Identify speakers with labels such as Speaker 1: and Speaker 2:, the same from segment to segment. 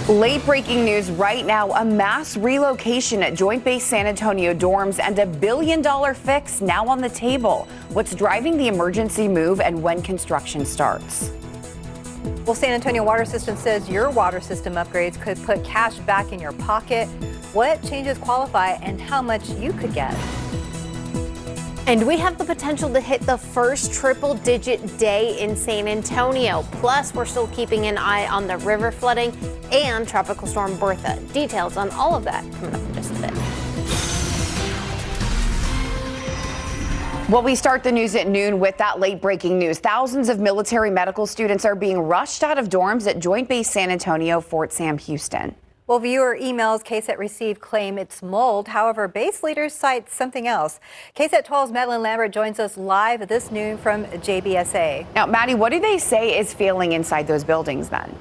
Speaker 1: Late breaking news right now, a mass relocation at Joint Base San Antonio dorms and $1 billion fix now on the table. What's driving the emergency move and when construction starts?
Speaker 2: Well, San Antonio Water System says your water system upgrades could put cash back in your pocket. What changes qualify and how much you could get?
Speaker 3: And we have the potential to hit the first triple-digit day in San Antonio. Plus, we're still keeping an eye on the river flooding and Tropical Storm Bertha. Details on all of that coming up in just a bit.
Speaker 1: Well, we start the news at noon with that late breaking news. Thousands of military medical students are being rushed out of dorms at Joint Base San Antonio, Fort Sam Houston.
Speaker 2: Well, viewer emails KSAT received claim it's mold. However, base leaders cite something else. KSAT 12's Madeline Lambert joins us live this noon from JBSA.
Speaker 1: Now, Maddie, what do they say is failing inside those buildings then?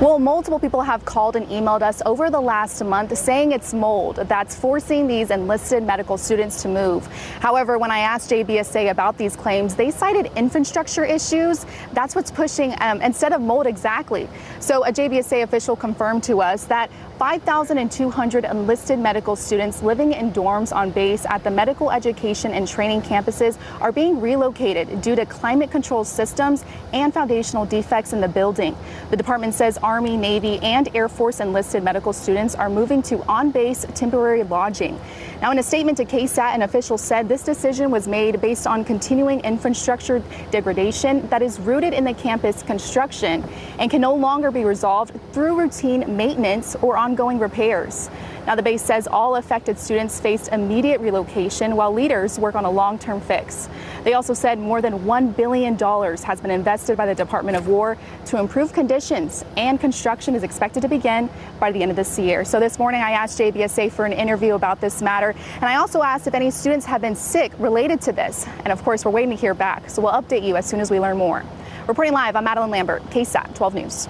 Speaker 4: Well, multiple people have called and emailed us over the last month saying it's mold that's forcing these enlisted medical students to move. However, when I asked JBSA about these claims, they cited infrastructure issues. That's what's pushing instead of mold exactly. So a JBSA official confirmed to us that 5,200 enlisted medical students living in dorms on base at the medical education and training campuses are being relocated due to climate control systems and foundational defects in the building. The department says Army, Navy, and Air Force enlisted medical students are moving to on-base temporary lodging. Now, in a statement to KSAT, an official said this decision was made based on continuing infrastructure degradation that is rooted in the campus construction and can no longer be resolved through routine maintenance or ongoing repairs. Now, the base says all affected students faced immediate relocation while leaders work on a long-term fix. They also said more than $1 billion has been invested by the Department of War to improve conditions, and construction is expected to begin by the end of this year. So this morning I asked JBSA for an interview about this matter, and I also asked if any students have been sick related to this. And of course, we're waiting to hear back, so we'll update you as soon as we learn more. Reporting live, I'm Madeline Lambert, KSAT 12 News.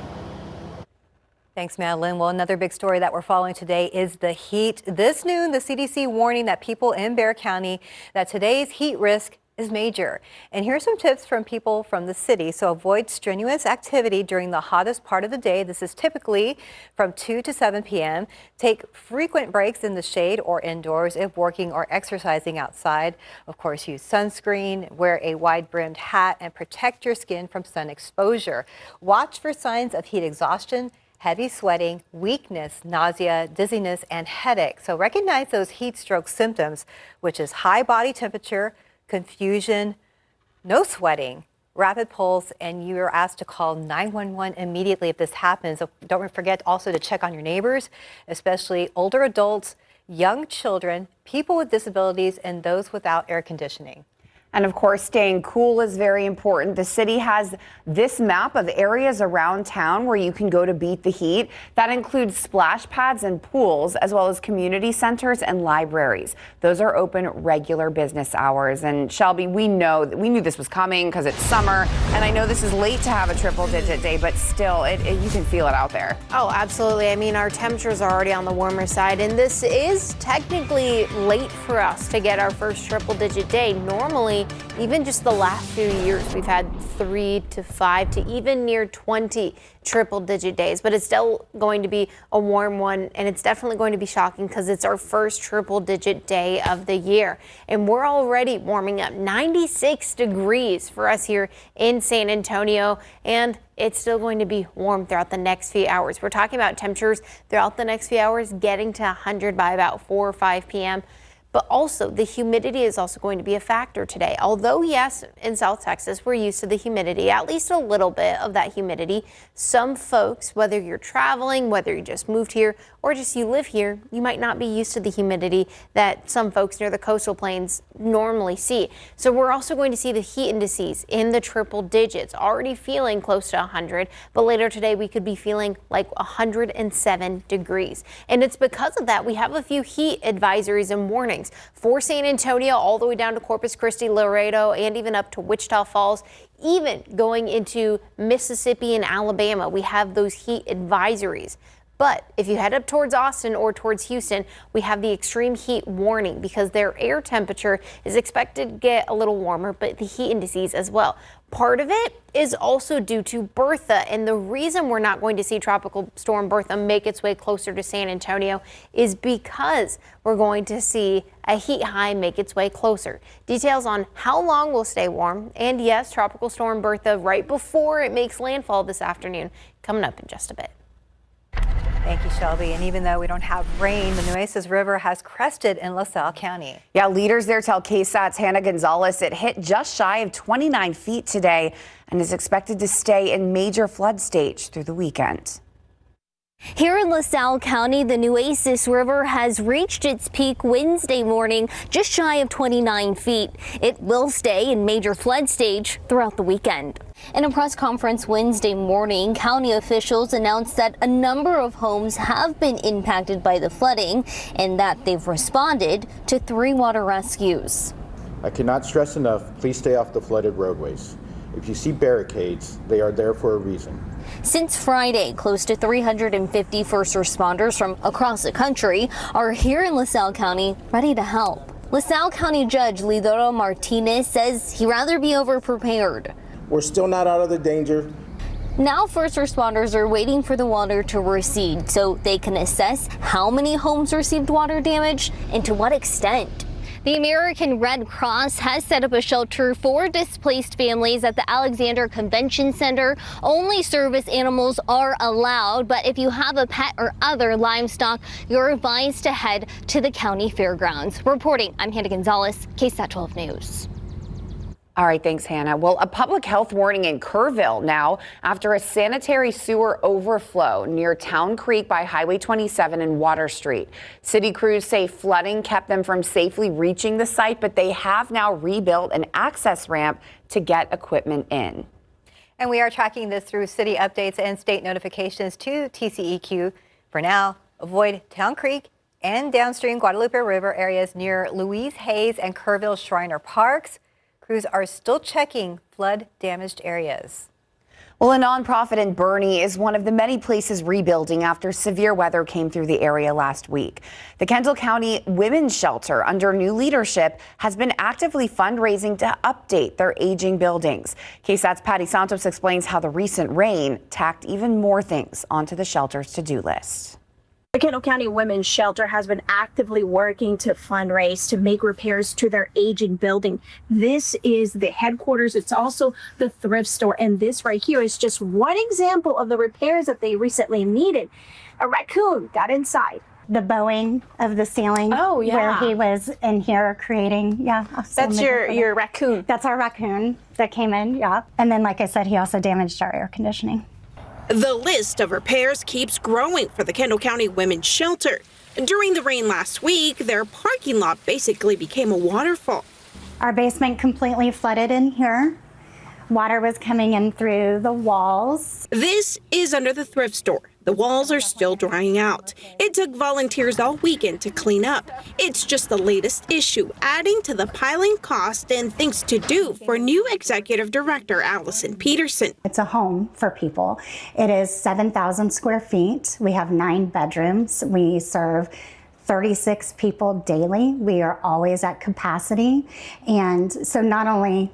Speaker 2: Thanks, Madeline. Well, another big story that we're following today is the heat. This noon, the CDC warning that people in Bexar County that today's heat risk is major. And here's some tips from people from the city. So avoid strenuous activity during the hottest part of the day. This is typically from 2 to 7 p.m. Take frequent breaks in the shade or indoors if working or exercising outside. Of course, use sunscreen, wear a wide-brimmed hat, and protect your skin from sun exposure. Watch for signs of heat exhaustion, heavy sweating, weakness, nausea, dizziness, and headache. So recognize those heat stroke symptoms, which is high body temperature, confusion, no sweating, rapid pulse, and you are asked to call 911 immediately if this happens. So don't forget also to check on your neighbors, especially older adults, young children, people with disabilities, and those without air conditioning.
Speaker 1: And of course, staying cool is very important. The city has this map of areas around town where you can go to beat the heat. That includes splash pads and pools, as well as community centers and libraries. Those are open regular business hours. And Shelby, we knew this was coming because it's summer. And I know this is late to have a triple-digit day, but still, you can feel it out there.
Speaker 3: Oh, absolutely. I mean, our temperatures are already on the warmer side, and this is technically late for us to get our first triple-digit day. Normally, even just the last few years, we've had 3 to 5 to even near 20 triple-digit days, but it's still going to be a warm one, and it's definitely going to be shocking because it's our first triple-digit day of the year, and we're already warming up. 96 degrees for us here in San Antonio, and it's still going to be warm throughout the next few hours. We're talking about temperatures throughout the next few hours getting to 100 by about 4 or 5 p.m. but also the humidity is also going to be a factor today. Although, yes, in South Texas, we're used to the humidity, at least a little bit of that humidity. Some folks, whether you're traveling, whether you just moved here, or just you live here, you might not be used to the humidity that some folks near the coastal plains normally see. So we're also going to see the heat indices in the triple digits, already feeling close to 100, but later today we could be feeling like 107 degrees. And it's because of that we have a few heat advisories and warnings for San Antonio all the way down to Corpus Christi, Laredo, and even up to Wichita Falls. Even going into Mississippi and Alabama, we have those heat advisories. But if you head up towards Austin or towards Houston, we have the extreme heat warning because their air temperature is expected to get a little warmer, but the heat indices as well. Part of it is also due to Bertha, and the reason we're not going to see Tropical Storm Bertha make its way closer to San Antonio is because we're going to see a heat high make its way closer. Details on how long we'll stay warm, and yes, Tropical Storm Bertha right before it makes landfall this afternoon, coming up in just a bit.
Speaker 2: Thank you, Shelby. And even though we don't have rain, the Nueces River has crested in LaSalle County.
Speaker 1: Yeah, leaders there tell KSAT's Hannah Gonzalez it hit just shy of 29 feet today and is expected to stay in major flood stage through the weekend.
Speaker 5: Here in LaSalle County, the Nueces River has reached its peak Wednesday morning, just shy of 29 feet. It will stay in major flood stage throughout the weekend. In a press conference Wednesday morning, county officials announced that a number of homes have been impacted by the flooding and that they've responded to 3 water rescues.
Speaker 6: I cannot stress enough, please stay off the flooded roadways. If you see barricades, they are there for a reason.
Speaker 5: Since Friday, close to 350 first responders from across the country are here in LaSalle County ready to help. LaSalle County Judge Lidoro Martinez says he'd rather be overprepared.
Speaker 6: We're still not out of the danger.
Speaker 5: Now first responders are waiting for the water to recede so they can assess how many homes received water damage and to what extent. The American Red Cross has set up a shelter for displaced families at the Alexander Convention Center. Only service animals are allowed, but if you have a pet or other livestock, you're advised to head to the county fairgrounds. Reporting, I'm Hannah Gonzalez, KSAT 12 News.
Speaker 1: All right, thanks, Hannah. Well, a public health warning in Kerrville now after a sanitary sewer overflow near Town Creek by Highway 27 and Water Street. City crews say flooding kept them from safely reaching the site, but they have now rebuilt an access ramp to get equipment in.
Speaker 2: And we are tracking this through city updates and state notifications to TCEQ. For now, avoid Town Creek and downstream Guadalupe River areas near Louise Hayes and Kerrville Shriner Parks. Crews are still checking flood-damaged areas.
Speaker 1: Well, a nonprofit in Boerne is one of the many places rebuilding after severe weather came through the area last week. The Kendall County Women's Shelter, under new leadership, has been actively fundraising to update their aging buildings. KSAT's Patty Santos explains how the recent rain tacked even more things onto the shelter's to-do list.
Speaker 7: The Kendall County Women's Shelter has been actively working to fundraise to make repairs to their aging building. This is the headquarters. It's also the thrift store. And this right here is just one example of the repairs that they recently needed. A raccoon got inside.
Speaker 8: The bowing of the ceiling.
Speaker 7: Oh, yeah.
Speaker 8: Where he was in here creating. Yeah.
Speaker 7: That's your raccoon.
Speaker 8: That's our raccoon that came in. Yeah. And then, like I said, he also damaged our air conditioning.
Speaker 9: The list of repairs keeps growing for the Kendall County Women's Shelter. During the rain last week, their parking lot basically became a waterfall.
Speaker 8: Our basement completely flooded in here. Water was coming in through the walls.
Speaker 9: This is under the thrift store. The walls are still drying out. It took volunteers all weekend to clean up. It's just the latest issue, adding to the piling cost and things to do for new executive director Allison Peterson.
Speaker 8: It's a home for people. It is 7,000 square feet. We have 9 bedrooms. We serve 36 people daily. We are always at capacity. And so not only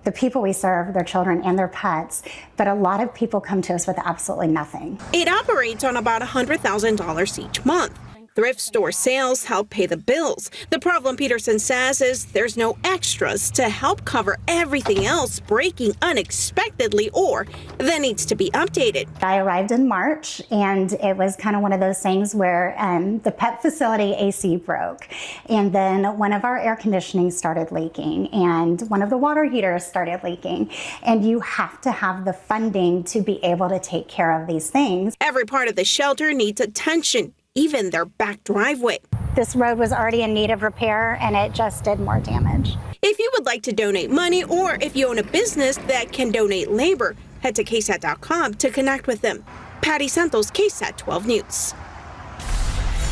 Speaker 8: the people we serve, their children and their pets, but a lot of people come to us with absolutely nothing.
Speaker 9: It operates on about $100,000 each month. Thrift store sales help pay the bills. The problem, Peterson says, is there's no extras to help cover everything else breaking unexpectedly or that needs to be updated.
Speaker 8: I arrived in March, and it was kind of one of those things where the pet facility AC broke, and then one of our air conditioning started leaking, and one of the water heaters started leaking, and you have to have the funding to be able to take care of these things.
Speaker 9: Every part of the shelter needs attention, even their back driveway.
Speaker 8: This road was already in need of repair, and it just did more damage.
Speaker 9: If you would like to donate money, or if you own a business that can donate labor, head to ksat.com to connect with them. Patty Santos, KSAT 12 News.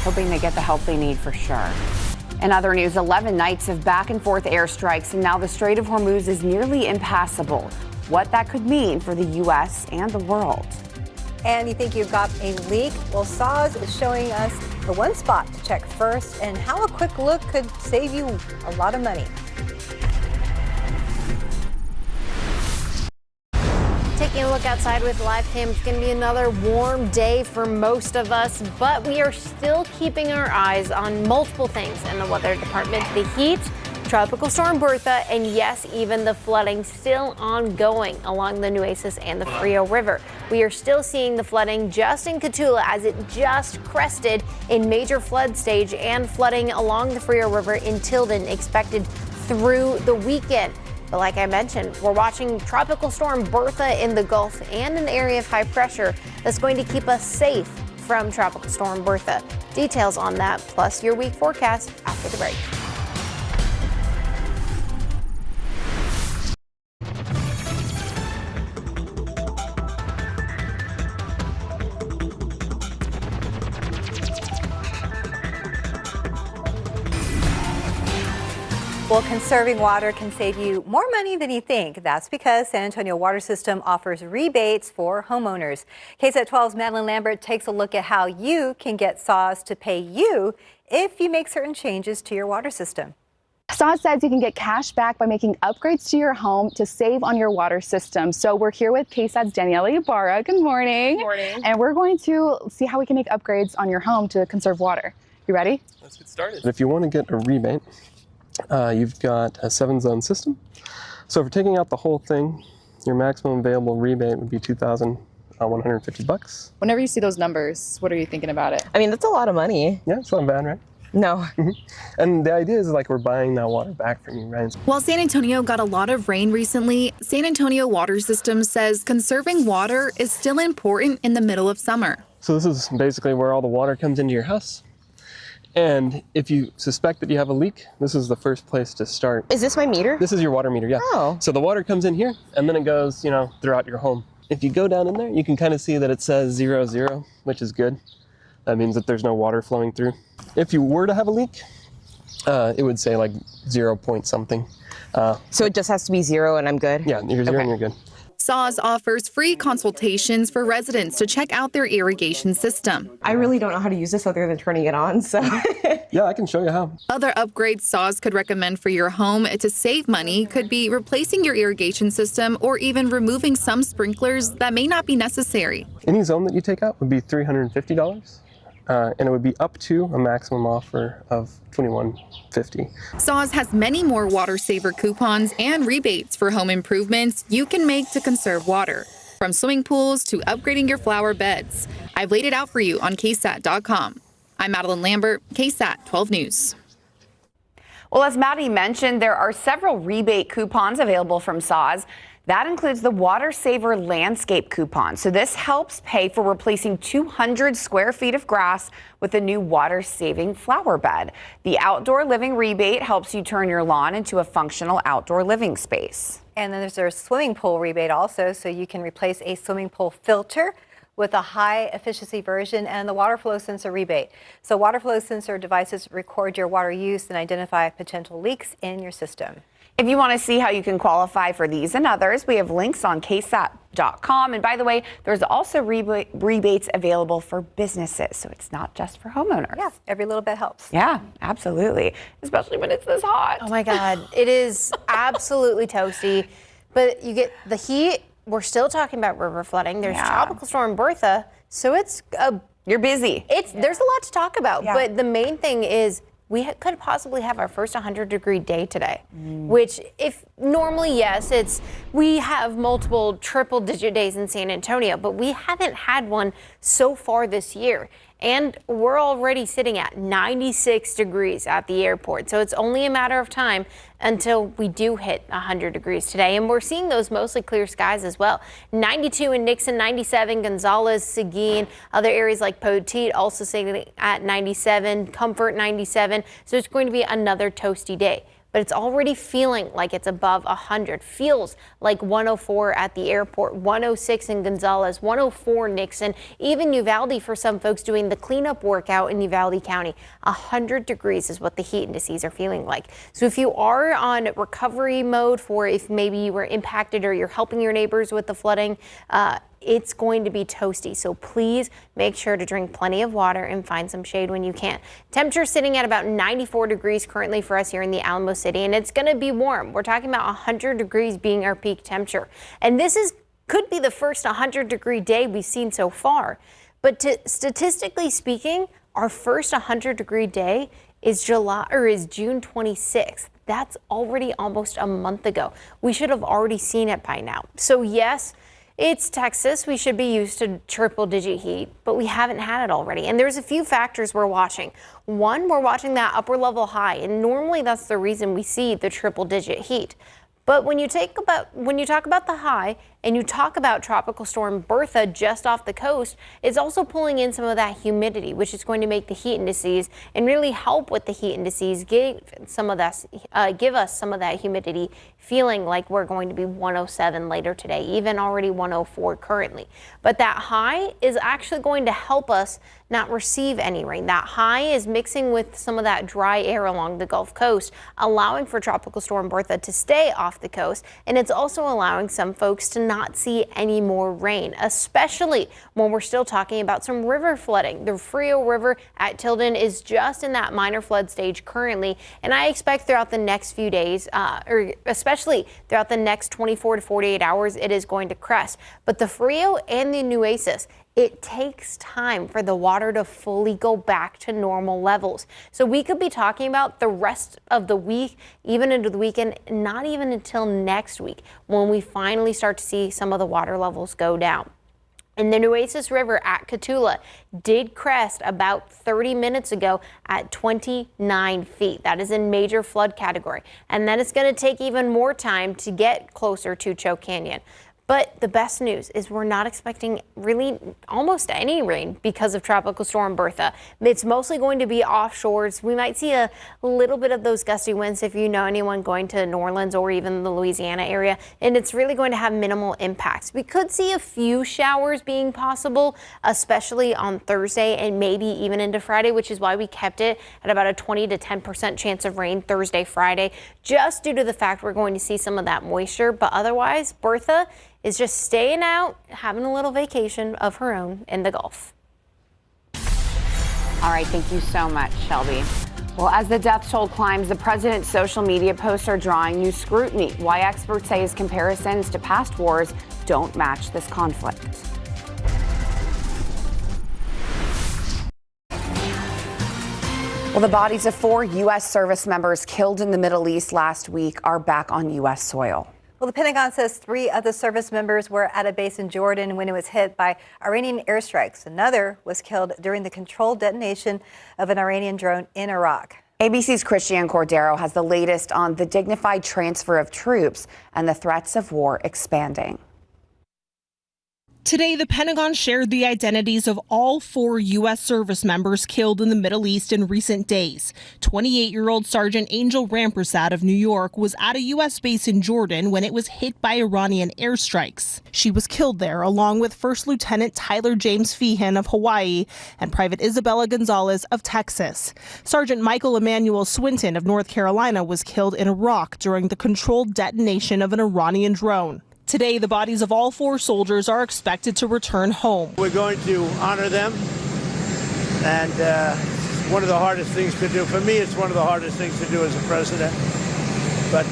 Speaker 1: Hoping they get the help they need for sure. In other news, 11 nights of back and forth airstrikes, and now the Strait of Hormuz is nearly impassable. What that could mean for the U.S. and the world.
Speaker 2: And you think you've got a leak? Well, SAWS is showing us the one spot to check first and how a quick look could save you a lot of money.
Speaker 3: Taking a look outside with live cam, it's going to be another warm day for most of us, but we are still keeping our eyes on multiple things in the weather department. The heat, Tropical Storm Bertha, and yes, even the flooding still ongoing along the Nueces and the Frio River. We are still seeing the flooding just in Cotulla as it just crested in major flood stage, and flooding along the Frio River in Tilden expected through the weekend. But like I mentioned, we're watching Tropical Storm Bertha in the Gulf and an area of high pressure that's going to keep us safe from Tropical Storm Bertha. Details on that, plus your week forecast after the break.
Speaker 2: Well, conserving water can save you more money than you think. That's because San Antonio Water System offers rebates for homeowners. KSAT 12's Madeline Lambert takes a look at how you can get SAWS to pay you if you make certain changes to your water system.
Speaker 4: SAWS says you can get cash back by making upgrades to your home to save on your water system. So we're here with KSAT's Danielle Ibarra. Good morning. Good morning. And we're going to see how we can make upgrades on your home to conserve water. You ready?
Speaker 10: Let's get started. If you want to get a rebate, you've got a 7-zone system. So if you're taking out the whole thing, your maximum available rebate would be $2,150.
Speaker 11: Whenever you see those numbers, what are you thinking about it?
Speaker 12: I mean, that's a lot of money.
Speaker 10: Yeah, it's not bad, right?
Speaker 12: No.
Speaker 10: And the idea is like we're buying that water back from you, right?
Speaker 11: While San Antonio got a lot of rain recently, San Antonio Water System says conserving water is still important in the middle of summer.
Speaker 10: So this is basically where all the water comes into your house. And if you suspect that you have a leak, this is the first place to start.
Speaker 12: Is this my meter?
Speaker 10: This is your water meter, yeah.
Speaker 12: Oh.
Speaker 10: So the water comes in here and then it goes, throughout your home. If you go down in there, you can kind of see that it says 00, which is good. That means that there's no water flowing through. If you were to have a leak, it would say like 0 point something.
Speaker 12: So it just has to be 0 and I'm good?
Speaker 10: Yeah, you're 0 and you're good.
Speaker 11: SAWS offers free consultations for residents to check out their irrigation system.
Speaker 12: I really don't know how to use this other than turning it on, so.
Speaker 10: Yeah, I can show you how.
Speaker 11: Other upgrades SAWS could recommend for your home to save money could be replacing your irrigation system or even removing some sprinklers that may not be necessary.
Speaker 10: Any zone that you take out would be $350. And it would be up to a maximum offer of $2,150.
Speaker 11: SAWS has many more water saver coupons and rebates for home improvements you can make to conserve water, from swimming pools to upgrading your flower beds. I've laid it out for you on KSAT.com. I'm Madeline Lambert, KSAT 12 News.
Speaker 1: Well, as Maddie mentioned, there are several rebate coupons available from SAWS. That includes the Water Saver Landscape Coupon. So this helps pay for replacing 200 square feet of grass with a new water-saving flower bed. The Outdoor Living Rebate helps you turn your lawn into a functional outdoor living space.
Speaker 2: And then there's a swimming pool rebate also, so you can replace a swimming pool filter with a high efficiency version, and the water flow sensor rebate. So water flow sensor devices record your water use and identify potential leaks in your system.
Speaker 1: If you want to see how you can qualify for these and others, we have links on ksat.com. And by the way, there's also rebates available for businesses, so it's not just for homeowners.
Speaker 2: Yeah, every little bit helps.
Speaker 1: Yeah, absolutely, especially when it's this hot.
Speaker 3: Oh my God, it is absolutely toasty, but you get the heat. We're still talking about river flooding. There's Tropical Storm Bertha, so it's a
Speaker 1: You're busy.
Speaker 3: There's a lot to talk about, but the main thing is we could possibly have our first 100-degree day today, which if normally, yes, we have multiple triple-digit days in San Antonio, but we haven't had one so far this year. And we're already sitting at 96 degrees at the airport. So it's only a matter of time until we do hit 100 degrees today. And we're seeing those mostly clear skies as well. 92 in Nixon, 97 Gonzales, Seguin, other areas like Poteet also sitting at 97, Comfort 97. So it's going to be another toasty day. But it's already feeling like it's above 100. Feels like 104 at the airport, 106 in Gonzales, 104 Nixon, even Uvalde for some folks doing the cleanup workout in Uvalde County. 100 degrees is what the heat indices are feeling like. So if you are on recovery mode for if maybe you were impacted or you're helping your neighbors with the flooding, it's going to be toasty. So please make sure to drink plenty of water and find some shade when you can. Temperature sitting at about 94 degrees currently for us here in the Alamo City, and it's going to be warm. We're talking about 100 degrees being our peak temperature. And this could be the first 100-degree day we've seen so far. But statistically speaking, our first 100-degree day is June 26th. That's already almost a month ago. We should have already seen it by now. So yes, it's Texas. We should be used to triple-digit heat, but we haven't had it already. And there's a few factors we're watching. One, we're watching that upper level high, and normally that's the reason we see the triple-digit heat. But when you talk about the high and you talk about Tropical Storm Bertha just off the coast, it's also pulling in some of that humidity, which is going to make the heat indices and really help with the heat indices, give us some of that humidity, feeling like we're going to be 107 later today, even already 104 currently. But that high is actually going to help us not receive any rain. That high is mixing with some of that dry air along the Gulf Coast, allowing for Tropical Storm Bertha to stay off the coast. And it's also allowing some folks to not see any more rain, especially when we're still talking about some river flooding. The Frio River at Tilden is just in that minor flood stage currently. And I expect throughout the next few days, or especially throughout the next 24 to 48 hours, it is going to crest. But the Frio and the Nueces, it takes time for the water to fully go back to normal levels. So we could be talking about the rest of the week, even into the weekend, not even until next week when we finally start to see some of the water levels go down. And the Nueces River at Cotulla did crest about 30 minutes ago at 29 feet. That is in major flood category. And then it's going to take even more time to get closer to Choke Canyon. But the best news is we're not expecting really almost any rain because of Tropical Storm Bertha. It's mostly going to be offshores. We might see a little bit of those gusty winds if you know anyone going to New Orleans or even the Louisiana area, and it's really going to have minimal impacts. We could see a few showers being possible, especially on Thursday and maybe even into Friday, which is why we kept it at about a 20 to 10% chance of rain Thursday, Friday, just due to the fact we're going to see some of that moisture. But otherwise, Bertha is just staying out, having a little vacation of her own in the Gulf.
Speaker 1: All right, thank you so much, Shelby. Well, as the death toll climbs, the president's social media posts are drawing new scrutiny. Why experts say his comparisons to past wars don't match this conflict. Well, the bodies of 4 U.S. service members killed in the Middle East last week are back on U.S. soil.
Speaker 2: Well, the Pentagon says 3 of the service members were at a base in Jordan when it was hit by Iranian airstrikes. Another was killed during the controlled detonation of an Iranian drone in Iraq.
Speaker 1: ABC's Christiane Cordero has the latest on the dignified transfer of troops and the threats of war expanding.
Speaker 13: Today, the Pentagon shared the identities of all 4 U.S. service members killed in the Middle East in recent days. 28-year-old Sergeant Angel Rampersad of New York was at a U.S. base in Jordan when it was hit by Iranian airstrikes. She was killed there along with First Lieutenant Tyler James Feehan of Hawaii and Private Isabella Gonzalez of Texas. Sergeant Michael Emmanuel Swinton of North Carolina was killed in Iraq during the controlled detonation of an Iranian drone. Today, the bodies of all 4 soldiers are expected to return home.
Speaker 14: We're going to honor them, and one of the hardest things to do. For me, it's one of the hardest things to do as a president. But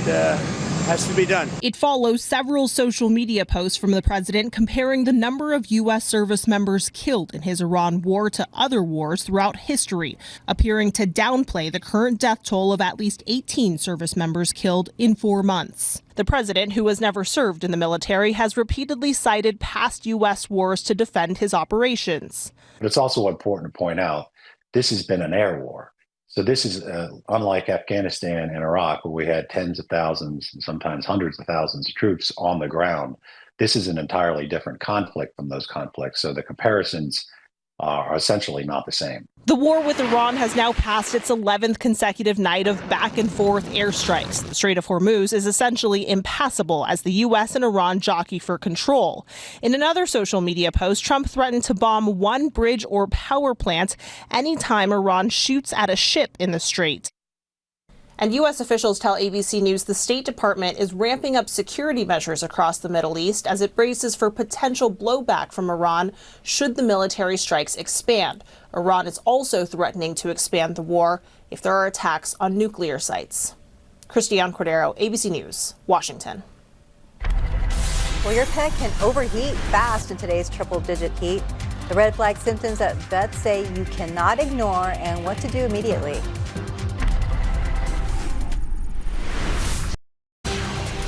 Speaker 14: has to be done.
Speaker 13: It follows several social media posts from the president comparing the number of U.S. service members killed in his Iran war to other wars throughout history, appearing to downplay the current death toll of at least 18 service members killed in 4 months. The president, who has never served in the military, has repeatedly cited past U.S. wars to defend his operations.
Speaker 15: But it's also important to point out this has been an air war. So this is unlike Afghanistan and Iraq, where we had tens of thousands and sometimes hundreds of thousands of troops on the ground. This is an entirely different conflict from those conflicts. So the comparisons are essentially not the same.
Speaker 13: The war with Iran has now passed its 11th consecutive night of back-and-forth airstrikes. The Strait of Hormuz is essentially impassable as the U.S. and Iran jockey for control. In another social media post, Trump threatened to bomb one bridge or power plant anytime Iran shoots at a ship in the strait. And U.S. officials tell ABC News the State Department is ramping up security measures across the Middle East as it braces for potential blowback from Iran should the military strikes expand. Iran is also threatening to expand the war if there are attacks on nuclear sites. Christiane Cordero, ABC News, Washington.
Speaker 2: Well, your pet can overheat fast in today's triple-digit heat. The red flag symptoms that vets say you cannot ignore and what to do immediately.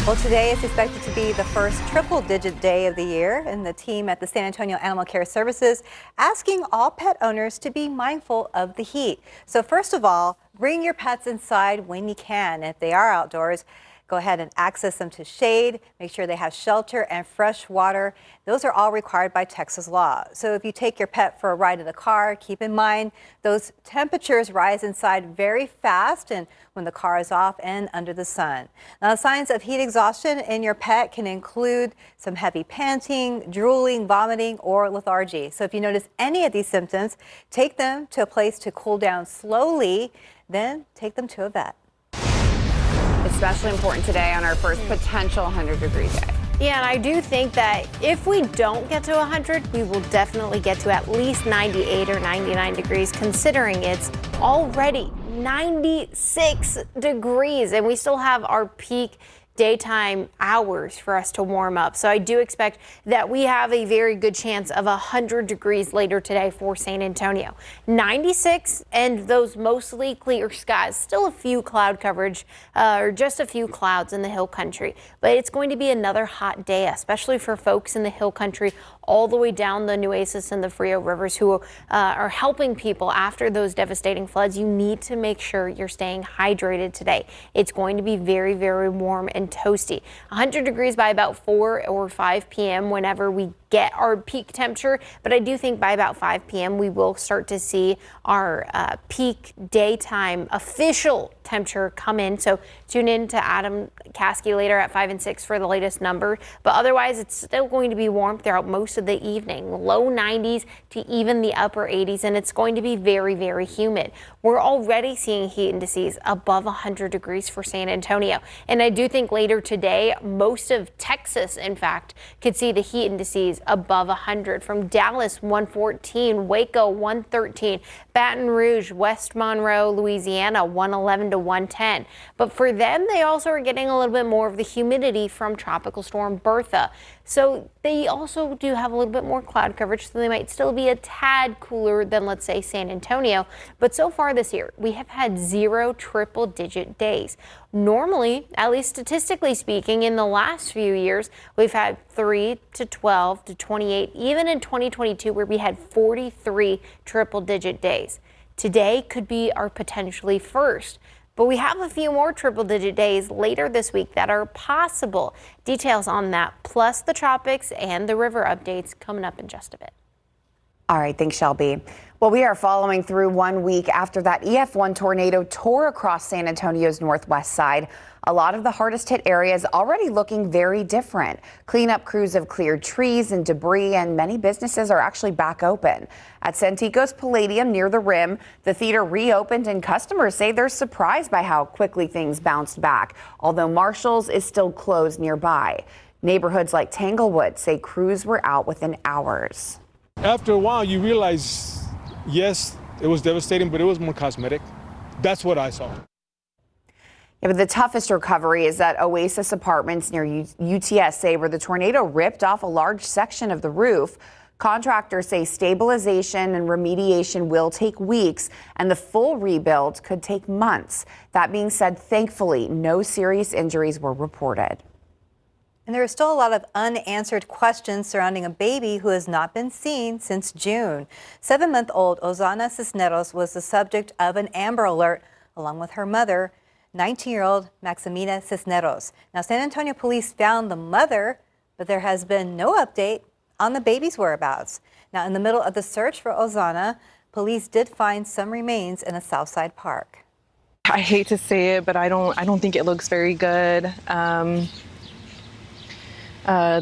Speaker 2: Well, today is expected to be the first triple-digit day of the year, and the team at the San Antonio Animal Care Services asking all pet owners to be mindful of the heat. So first of all, bring your pets inside when you can. If they are outdoors, go ahead and access them to shade. Make sure they have shelter and fresh water. Those are all required by Texas law. So if you take your pet for a ride in the car, keep in mind those temperatures rise inside very fast and when the car is off and under the sun. Now, signs of heat exhaustion in your pet can include some heavy panting, drooling, vomiting, or lethargy. So if you notice any of these symptoms, take them to a place to cool down slowly, then take them to a vet.
Speaker 1: Especially important today on our first potential 100-degree day.
Speaker 3: Yeah, and I do think that if we don't get to 100, we will definitely get to at least 98 or 99 degrees, considering it's already 96 degrees, and we still have our peak daytime hours for us to warm up. So I do expect that we have a very good chance of 100 degrees later today for San Antonio. 96 and those mostly clear skies. Still a few cloud coverage or just a few clouds in the hill country. But it's going to be another hot day, especially for folks in the hill country all the way down the Nueces and the Frio rivers who are helping people after those devastating floods. You need to make sure you're staying hydrated today. It's going to be very, very warm and toasty. 100 degrees by about 4 or 5 p.m. whenever we get our peak temperature, but I do think by about 5 p.m. we will start to see our peak daytime official temperature come in. So tune in to Adam Caskey later at 5 and 6 for the latest number, but otherwise it's still going to be warm throughout most of the evening, low 90s to even the upper 80s, and it's going to be very, very humid. We're already seeing heat indices above 100 degrees for San Antonio, and I do think later today most of Texas, in fact, could see the heat indices above 100 from Dallas 114, Waco 113, Baton Rouge, West Monroe, Louisiana 111 to 110. But for them, they also are getting a little bit more of the humidity from Tropical Storm Bertha. So they also do have a little bit more cloud coverage, so they might still be a tad cooler than, let's say, San Antonio. But so far this year, we have had 0 triple-digit days. Normally, at least statistically speaking, in the last few years, we've had 3 to 12 to 28, even in 2022, where we had 43 triple-digit days. Today could be our potentially first. But we have a few more triple-digit days later this week that are possible. Details on that, plus the tropics and the river updates coming up in just a bit.
Speaker 1: All right, thanks, Shelby. Well, we are following through 1 week after that EF1 tornado tore across San Antonio's northwest side. A lot of the hardest hit areas already looking very different. Cleanup crews have cleared trees and debris, and many businesses are actually back open. At Santikos Palladium near the Rim, the theater reopened, and customers say they're surprised by how quickly things bounced back, although Marshall's is still closed nearby. Neighborhoods like Tanglewood say crews were out within hours.
Speaker 16: After a while, you realize, yes, it was devastating, but it was more cosmetic. That's what I saw.
Speaker 1: Yeah, but the toughest recovery is at Oasis Apartments near UTSA, where the tornado ripped off a large section of the roof. Contractors say stabilization and remediation will take weeks, and the full rebuild could take months. That being said, thankfully, no serious injuries were reported.
Speaker 2: And there are still a lot of unanswered questions surrounding a baby who has not been seen since June. 7-month-old Ozana Cisneros was the subject of an Amber Alert, along with her mother, 19-year-old Maximina Cisneros. Now, San Antonio police found the mother, but there has been no update on the baby's whereabouts. Now, in the middle of the search for Ozana, police did find some remains in a Southside park.
Speaker 12: I hate to say it, but I don't think it looks very good.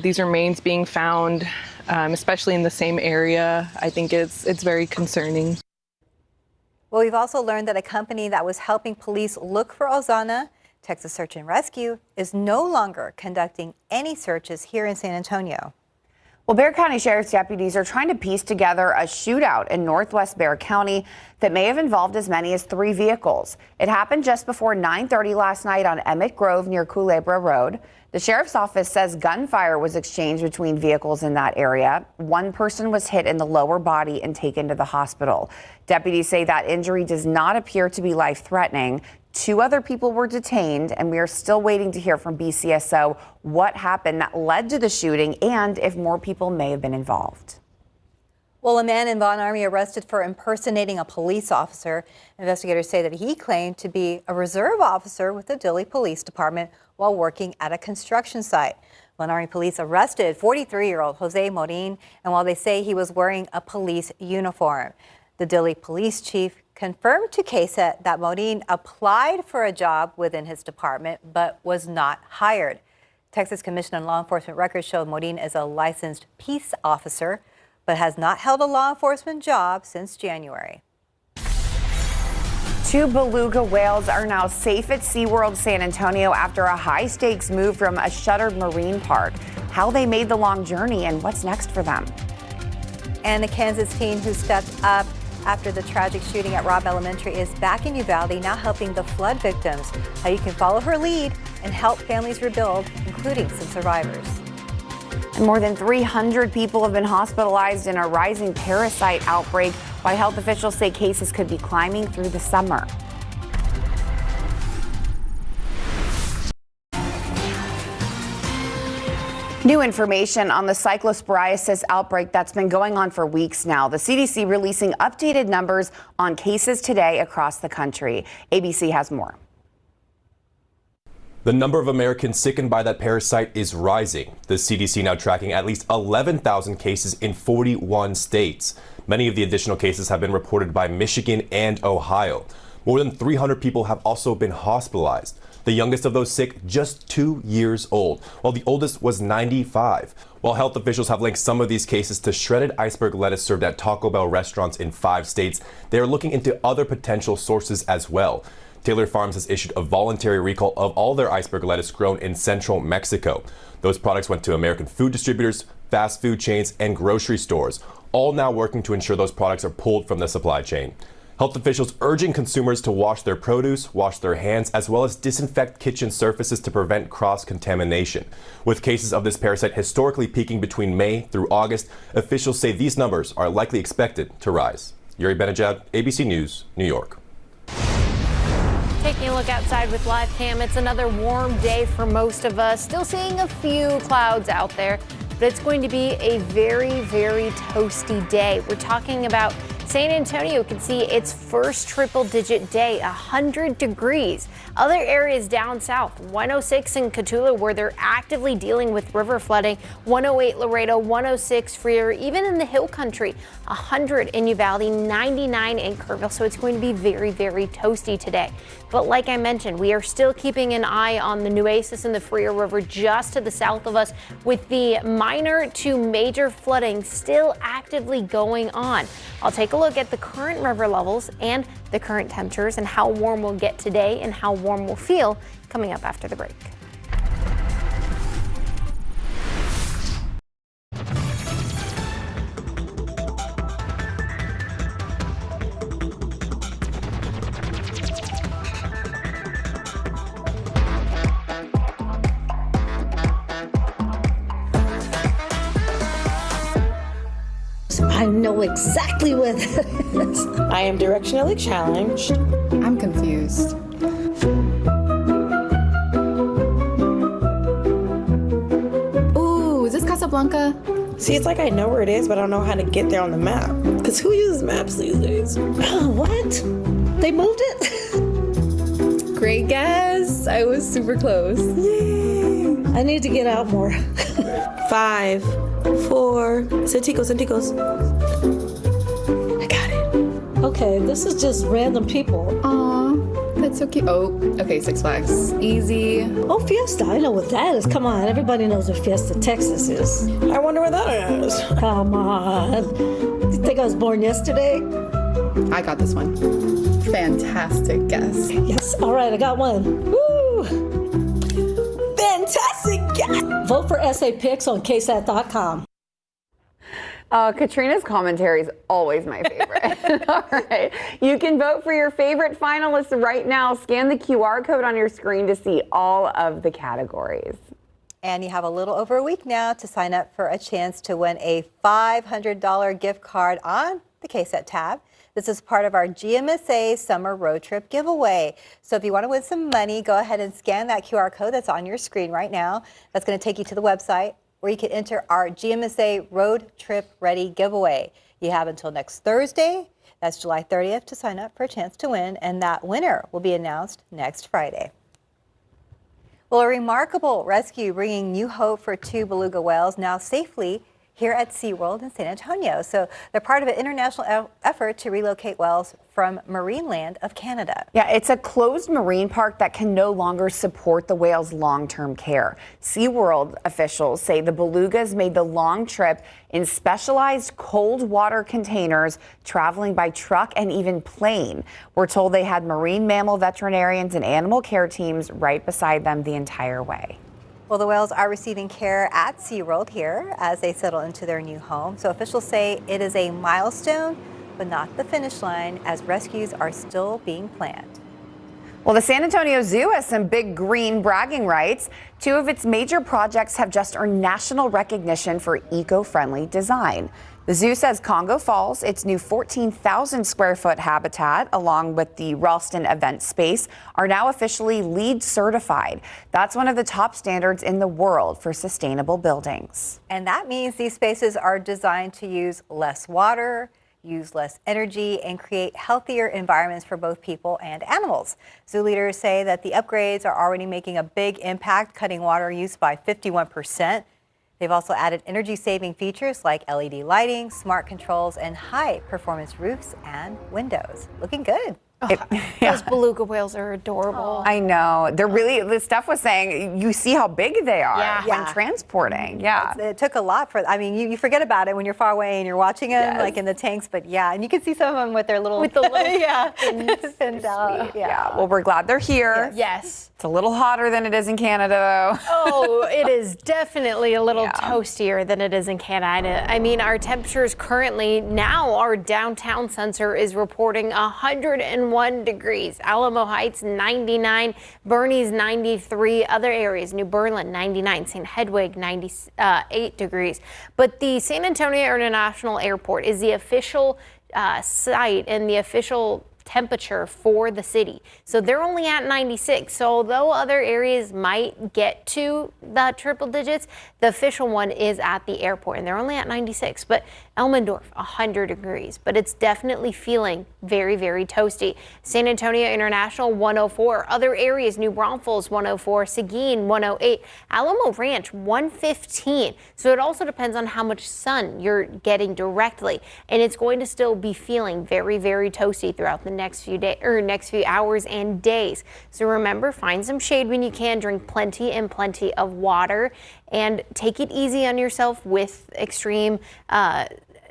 Speaker 12: These remains being found, especially in the same area, I think it's very concerning.
Speaker 2: Well, we've also learned that a company that was helping police look for Ozana, Texas Search and Rescue, is no longer conducting any searches here in San Antonio.
Speaker 1: Well, Bexar County Sheriff's deputies are trying to piece together a shootout in northwest Bexar County that may have involved as many as 3 vehicles. It happened just before 9:30 last night on Emmett Grove near Culebra Road. The sheriff's office says gunfire was exchanged between vehicles in that area. One person was hit in the lower body and taken to the hospital. Deputies say that injury does not appear to be life-threatening. 2 other people were detained, and we are still waiting to hear from BCSO what happened that led to the shooting and if more people may have been involved.
Speaker 2: Well, a man in Von Army arrested for impersonating a police officer. Investigators say that he claimed to be a reserve officer with the Dilley Police Department while working at a construction site. Von Army police arrested 43-year-old Jose Morin, and while they say he was wearing a police uniform, the Dilley police chief confirmed to KSAT that Morin applied for a job within his department but was not hired. Texas Commission on Law Enforcement records show Morin is a licensed peace officer but has not held a law enforcement job since January.
Speaker 1: 2 beluga whales are now safe at SeaWorld San Antonio after a high-stakes move from a shuttered marine park. How they made the long journey and what's next for them.
Speaker 2: And the Kansas teen who stepped up after the tragic shooting at Robb Elementary is back in Uvalde, now helping the flood victims. How you can follow her lead and help families rebuild, including some survivors.
Speaker 1: And more than 300 people have been hospitalized in a rising parasite outbreak, while health officials say cases could be climbing through the summer. New information on the cyclosporiasis outbreak that's been going on for weeks now. The CDC releasing updated numbers on cases today across the country. ABC has more.
Speaker 17: The number of Americans sickened by that parasite is rising. The CDC now tracking at least 11,000 cases in 41 states. Many of the additional cases have been reported by Michigan and Ohio. More than 300 people have also been hospitalized. The youngest of those sick, just 2 years old, while the oldest was 95. While health officials have linked some of these cases to shredded iceberg lettuce served at Taco Bell restaurants in 5 states, they are looking into other potential sources as well. Taylor Farms has issued a voluntary recall of all their iceberg lettuce grown in central Mexico. Those products went to American food distributors, fast food chains, and grocery stores, all now working to ensure those products are pulled from the supply chain. Health officials urging consumers to wash their produce, wash their hands, as well as disinfect kitchen surfaces to prevent cross-contamination. With cases of this parasite historically peaking between May through August, officials say these numbers are likely expected to rise. Yuri Benajad, ABC News, New York.
Speaker 3: Taking a look outside with live cam, it's another warm day for most of us. Still seeing a few clouds out there, but it's going to be a very, very toasty day. We're talking about San Antonio could see its first triple-digit day, 100 degrees. Other areas down south, 106 in Cotulla, where they're actively dealing with river flooding, 108 Laredo, 106 Freer, even in the hill country, 100 in Uvalde, 99 in Kerrville. So it's going to be very, very toasty today. But like I mentioned, we are still keeping an eye on the Nueces and the Freer River just to the south of us, with the minor to major flooding still actively going on. I'll take a look at the current river levels and the current temperatures and how warm we'll get today and how warm we'll feel coming up after the break.
Speaker 18: know exactly where that is.
Speaker 19: I am directionally challenged.
Speaker 20: I'm confused. Ooh, is this Casablanca?
Speaker 19: See, it's like I know where it is, but I don't know how to get there on the map. Because who uses maps these days?
Speaker 18: Oh, what? They moved it?
Speaker 20: Great guess. I was super close.
Speaker 18: Yay. I need to get out more.
Speaker 19: 5, 4, Centicos. I got it.
Speaker 18: Okay, this is just random people.
Speaker 20: Aw, that's so cute. Oh, okay, Six Flags. Easy.
Speaker 18: Oh, Fiesta. I know what that is. Come on, everybody knows what Fiesta, Texas is.
Speaker 19: I wonder where that is.
Speaker 18: Come on. You think I was born yesterday?
Speaker 20: I got this one. Fantastic guess.
Speaker 18: Yes, all right, I got one. Woo!
Speaker 19: Fantastic guess!
Speaker 18: Vote for SA Picks on KSAT.com.
Speaker 1: Katrina's commentary is always my favorite. All right. You can vote for your favorite finalists right now. Scan the QR code on your screen to see all of the categories.
Speaker 2: And you have a little over a week now to sign up for a chance to win a $500 gift card on the KSAT tab. This is part of our GMSA Summer Road Trip giveaway. So if you want to win some money, go ahead and scan that QR code that's on your screen right now. That's going to take you to the website where you can enter our GMSA Road Trip Ready giveaway. You have until next Thursday, that's July 30th, to sign up for a chance to win, and that winner will be announced next Friday. Well, a remarkable rescue bringing new hope for 2 beluga whales now safely here at SeaWorld in San Antonio. So they're part of an international effort to relocate whales from Marineland of Canada.
Speaker 1: Yeah, it's a closed marine park that can no longer support the whales' long-term care. SeaWorld officials say the belugas made the long trip in specialized cold water containers, traveling by truck and even plane. We're told they had marine mammal veterinarians and animal care teams right beside them the entire way.
Speaker 2: Well, the whales are receiving care at SeaWorld here as they settle into their new home. So officials say it is a milestone, but not the finish line, as rescues are still being planned.
Speaker 1: Well, the San Antonio Zoo has some big green bragging rights. 2 of its major projects have just earned national recognition for eco-friendly design. The zoo says Congo Falls, its new 14,000 square foot habitat, along with the Ralston event space, are now officially LEED certified. That's one of the top standards in the world for sustainable buildings.
Speaker 2: And that means these spaces are designed to use less water, use less energy, and create healthier environments for both people and animals. Zoo leaders say that the upgrades are already making a big impact, cutting water use by 51%. They've also added energy-saving features like LED lighting, smart controls, and high-performance roofs and windows. Looking good.
Speaker 3: Those beluga whales are adorable.
Speaker 1: I know. They're really, the stuff was saying, you see how big they are when transporting. Yeah.
Speaker 2: It took a lot for, I mean, you forget about it when you're far away and you're watching them like in the tanks, but yeah, and you can see some of them with their little, fins out.
Speaker 1: Yeah. Well, we're glad they're here.
Speaker 3: Yes.
Speaker 1: It's a little hotter than it is in Canada, though.
Speaker 3: Oh, it is definitely a little toastier than it is in Canada. I mean, our temperatures currently, now our downtown sensor is reporting 101 degrees. Alamo Heights, 99. Bernie's, 93. Other areas, New Berlin, 99. St. Hedwig, 98 degrees. But the San Antonio International Airport is the official site and the official temperature for the city. So they're only at 96. So although other areas might get to the triple digits, the official one is at the airport and they're only at 96. But Elmendorf, 100 degrees. But it's definitely feeling very, very toasty. San Antonio International, 104. Other areas, New Braunfels, 104. Seguin, 108. Alamo Ranch, 115. So it also depends on how much sun you're getting directly. And it's going to still be feeling very, very toasty throughout the next few days or next few hours and days. So remember, find some shade when you can, drink plenty and plenty of water, and take it easy on yourself with extreme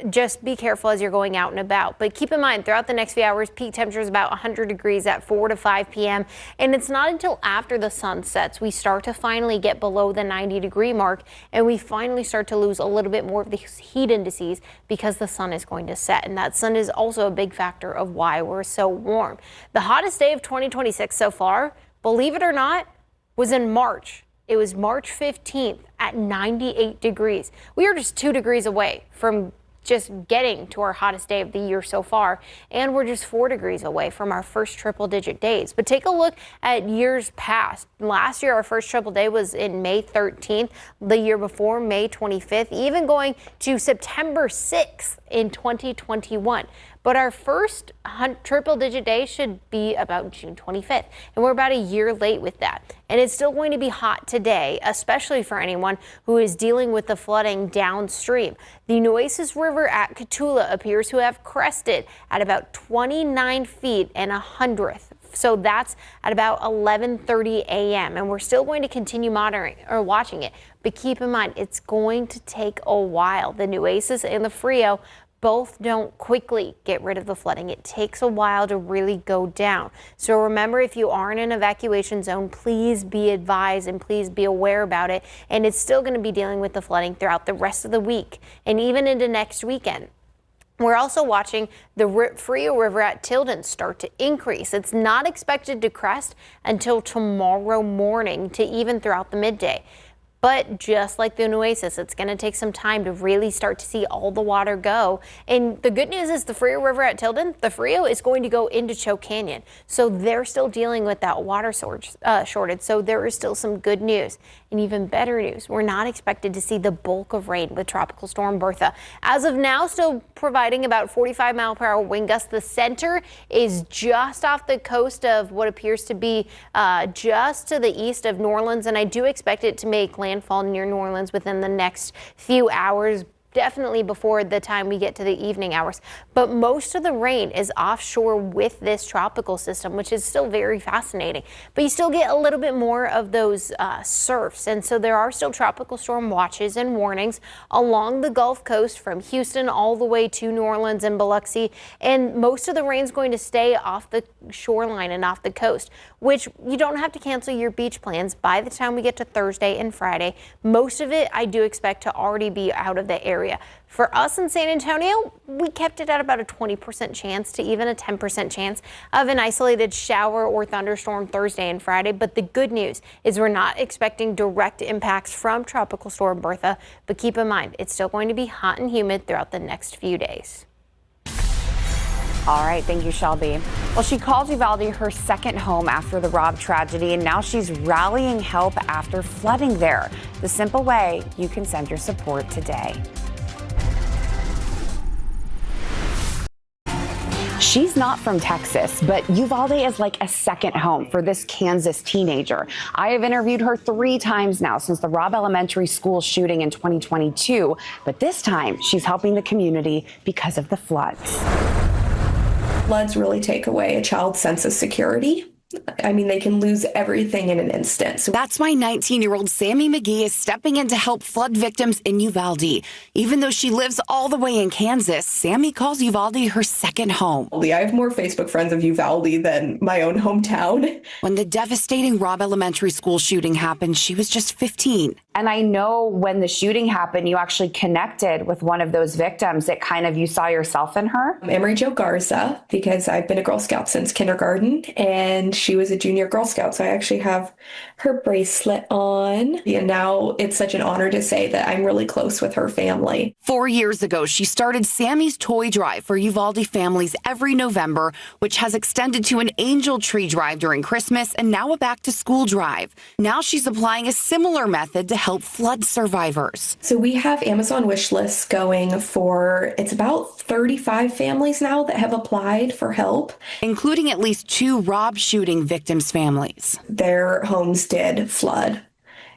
Speaker 3: just be careful as you're going out and about. But keep in mind, throughout the next few hours, peak temperature is about 100 degrees at 4 to 5 p.m. And it's not until after the sun sets we start to finally get below the 90-degree mark, and we finally start to lose a little bit more of the heat indices because the sun is going to set. And that sun is also a big factor of why we're so warm. The hottest day of 2026 so far, believe it or not, was in March. It was March 15th at 98 degrees. We are just 2 degrees away from just getting to our hottest day of the year so far, and we're just 4 degrees away from our first triple-digit days. But take a look at years past. Last year, our first triple day was in May 13th, the year before, May 25th, even going to September 6th in 2021. But our first triple-digit day should be about June 25th, and we're about a year late with that. And it's still going to be hot today, especially for anyone who is dealing with the flooding downstream. The Nueces River at Cotulla appears to have crested at about 29 feet and 100th. So that's at about 11:30 a.m. and we're still going to continue monitoring or watching it. But keep in mind, it's going to take a while. The Nueces and the Frio both don't quickly get rid of the flooding. It takes a while to really go down. So remember, if you are in an evacuation zone, please be advised and please be aware about it. And it's still going to be dealing with the flooding throughout the rest of the week and even into next weekend. We're also watching the Frio River at Tilden start to increase. It's not expected to crest until tomorrow morning to even throughout the midday. But just like the Nueces, it's going to take some time to really start to see all the water go. And the good news is the Frio River at Tilden, the Frio is going to go into Choke Canyon. So they're still dealing with that water shortage. So there is still some good news. And even better news, we're not expected to see the bulk of rain with Tropical Storm Bertha. As of now, still providing about 45-mile-per-hour wind gusts. The center is just off the coast of what appears to be just to the east of New Orleans. And I do expect it to make landfall near New Orleans within the next few hours. Definitely before the time we get to the evening hours. But most of the rain is offshore with this tropical system, which is still very fascinating. But you still get a little bit more of those surfs. And so there are still tropical storm watches and warnings along the Gulf Coast from Houston all the way to New Orleans and Biloxi. And most of the rain is going to stay off the shoreline and off the coast, which you don't have to cancel your beach plans by the time we get to Thursday and Friday. Most of it I do expect to already be out of the area. For us in San Antonio, we kept it at about a 20% chance to even a 10% chance of an isolated shower or thunderstorm Thursday and Friday. But the good news is we're not expecting direct impacts from Tropical Storm Bertha. But keep in mind, it's still going to be hot and humid throughout the next few days.
Speaker 1: All right, thank you, Shelby. Well, she called Uvalde her second home after the Rob tragedy, and now she's rallying help after flooding there. The simple way you can send your support today. She's not from Texas, but Uvalde is like a second home for this Kansas teenager. I have interviewed her 3 times now since the Robb Elementary School shooting in 2022, but this time she's helping the community because of the floods.
Speaker 21: Floods really take away a child's sense of security. I mean, they can lose everything in an instant. So
Speaker 1: that's why 19-year-old Sammy McGee is stepping in to help flood victims in Uvalde. Even though she lives all the way in Kansas, Sammy calls Uvalde her second home.
Speaker 21: I have more Facebook friends of Uvalde than my own hometown.
Speaker 1: When the devastating Robb Elementary School shooting happened, she was just 15. And I know when the shooting happened, you actually connected with one of those victims. It kind of, you saw yourself in her.
Speaker 21: Emery Jo Garza, because I've been a Girl Scout since kindergarten, and she was a junior Girl Scout. So I actually have her bracelet on. And now it's such an honor to say that I'm really close with her family.
Speaker 1: 4 years ago, she started Sammy's Toy Drive for Uvalde families every November, which has extended to an Angel Tree Drive during Christmas and now a Back to School Drive. Now she's applying a similar method to help flood survivors.
Speaker 21: So we have Amazon wish lists going for, it's about 35 families now that have applied for help,
Speaker 1: including at least 2 Robb shooting victims' families.
Speaker 21: Their homes did flood,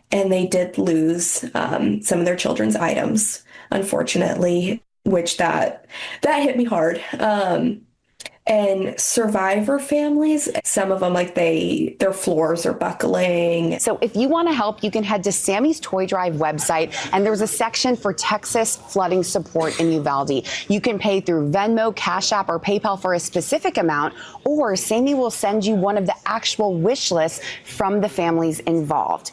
Speaker 21: and they did lose some of their children's items, unfortunately, which that hit me hard. And survivor families, some of them, like their floors are buckling.
Speaker 1: So if you want to help, you can head to Sammy's Toy Drive website, and there's a section for Texas flooding support in Uvalde. You can pay through Venmo, Cash App, or PayPal for a specific amount, or Sammy will send you one of the actual wish lists from the families involved.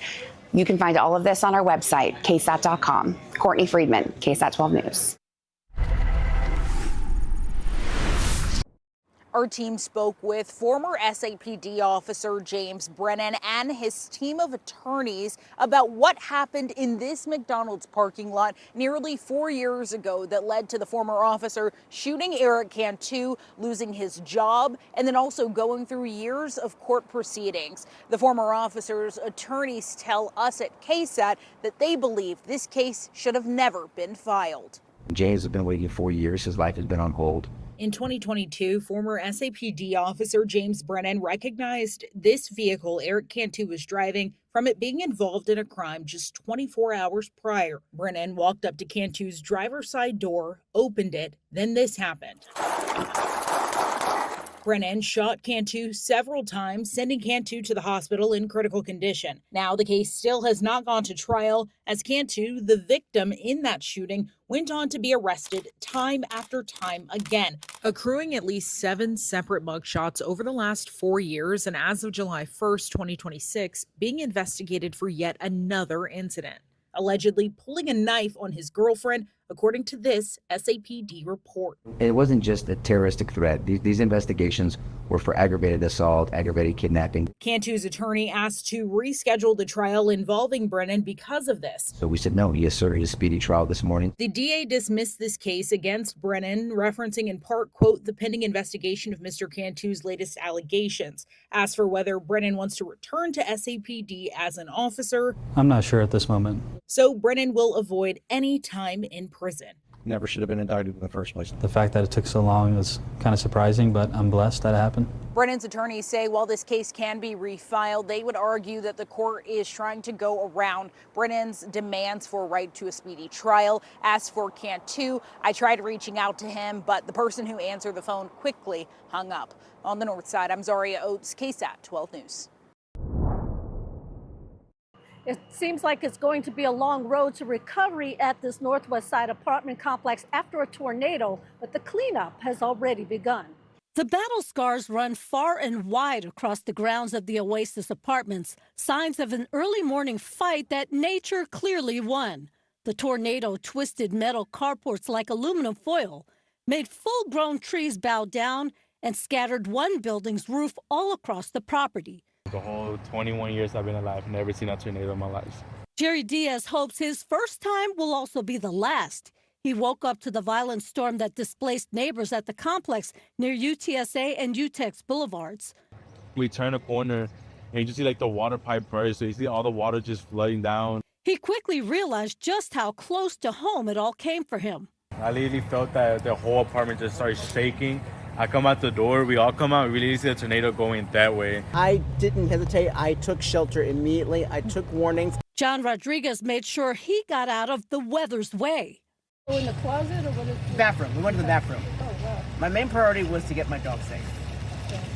Speaker 1: You can find all of this on our website, ksat.com. Courtney Friedman, KSAT 12 News.
Speaker 6: Our team spoke with former SAPD officer James Brennan and his team of attorneys about what happened in this McDonald's parking lot nearly 4 years ago that led to the former officer shooting Eric Cantu, losing his job, and then also going through years of court proceedings. The former officer's attorneys tell us at KSAT that they believe this case should have never been filed.
Speaker 22: James has been waiting 4 years. His life has been on hold.
Speaker 6: In 2022, former SAPD officer James Brennan recognized this vehicle Eric Cantu was driving from it being involved in a crime just 24 hours prior. Brennan walked up to Cantu's driver's side door, opened it, then this happened. Brennan shot Cantu several times, sending Cantu to the hospital in critical condition. Now the case still has not gone to trial, as Cantu, the victim in that shooting, went on to be arrested time after time again, accruing at least 7 separate mugshots over the last 4 years, and as of July 1st, 2026, being investigated for yet another incident, allegedly pulling a knife on his girlfriend, according to this SAPD report.
Speaker 22: It wasn't just a terroristic threat. These investigations were for aggravated assault, aggravated kidnapping.
Speaker 6: Cantu's attorney asked to reschedule the trial involving Brennan because of this.
Speaker 22: So we said, no, yes, sir, his speedy trial this morning.
Speaker 6: The DA dismissed this case against Brennan, referencing in part, quote, the pending investigation of Mr. Cantu's latest allegations. As for whether Brennan wants to return to SAPD as an officer,
Speaker 23: I'm not sure at this moment.
Speaker 6: So Brennan will avoid any time in prison.
Speaker 23: Never should have been indicted in the first place. The fact that it took so long is kind of surprising, but I'm blessed that it happened.
Speaker 6: Brennan's attorneys say while this case can be refiled, they would argue that the court is trying to go around Brennan's demands for a right to a speedy trial. As for Cantu, I tried reaching out to him, but the person who answered the phone quickly hung up. On the north side, I'm Zaria Oates, KSAT 12 News.
Speaker 24: It seems like it's going to be a long road to recovery at this northwest side apartment complex after a tornado, but the cleanup has already begun. The battle scars run far and wide across the grounds of the Oasis Apartments, signs of an early morning fight that nature clearly won. The tornado twisted metal carports like aluminum foil, made full-grown trees bow down, and scattered one building's roof all across the property.
Speaker 25: The whole 21 years I've been alive, never seen a tornado in my life.
Speaker 24: Jerry Diaz hopes his first time will also be the last. He woke up to the violent storm that displaced neighbors at the complex near UTSA and UTEX boulevards.
Speaker 25: We turn a corner and you just see like the water pipe burst, so you see all the water just flooding down.
Speaker 24: He quickly realized just how close to home it all came for him.
Speaker 25: I literally felt that the whole apartment just started shaking. I come out the door, we all come out, we really see the tornado going that way.
Speaker 26: I didn't hesitate. I took shelter immediately. I took warnings.
Speaker 24: John Rodriguez made sure he got out of the weather's way. In the closet or what is it?
Speaker 26: Bathroom. We went to the bathroom.
Speaker 24: Oh, wow.
Speaker 26: My main priority was to get my dog safe.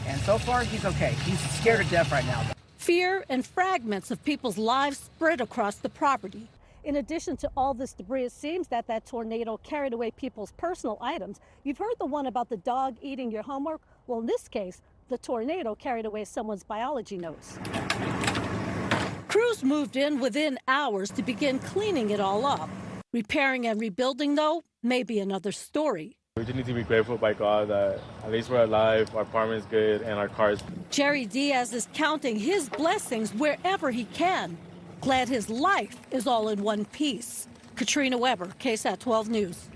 Speaker 26: And so far, he's okay. He's scared to death right now.
Speaker 24: Fear and fragments of people's lives spread across the property. In addition to all this debris, it seems that tornado carried away people's personal items. You've heard the one about the dog eating your homework. Well, in this case, the tornado carried away someone's biology notes. Crews moved in within hours to begin cleaning it all up. Repairing and rebuilding, though, may be another story.
Speaker 25: We just need to be grateful by God that at least we're alive, our apartment's good, and our car's.
Speaker 24: Jerry Diaz is counting his blessings wherever he can. Glad his life is all in one piece. Katrina Weber, KSAT 12 News.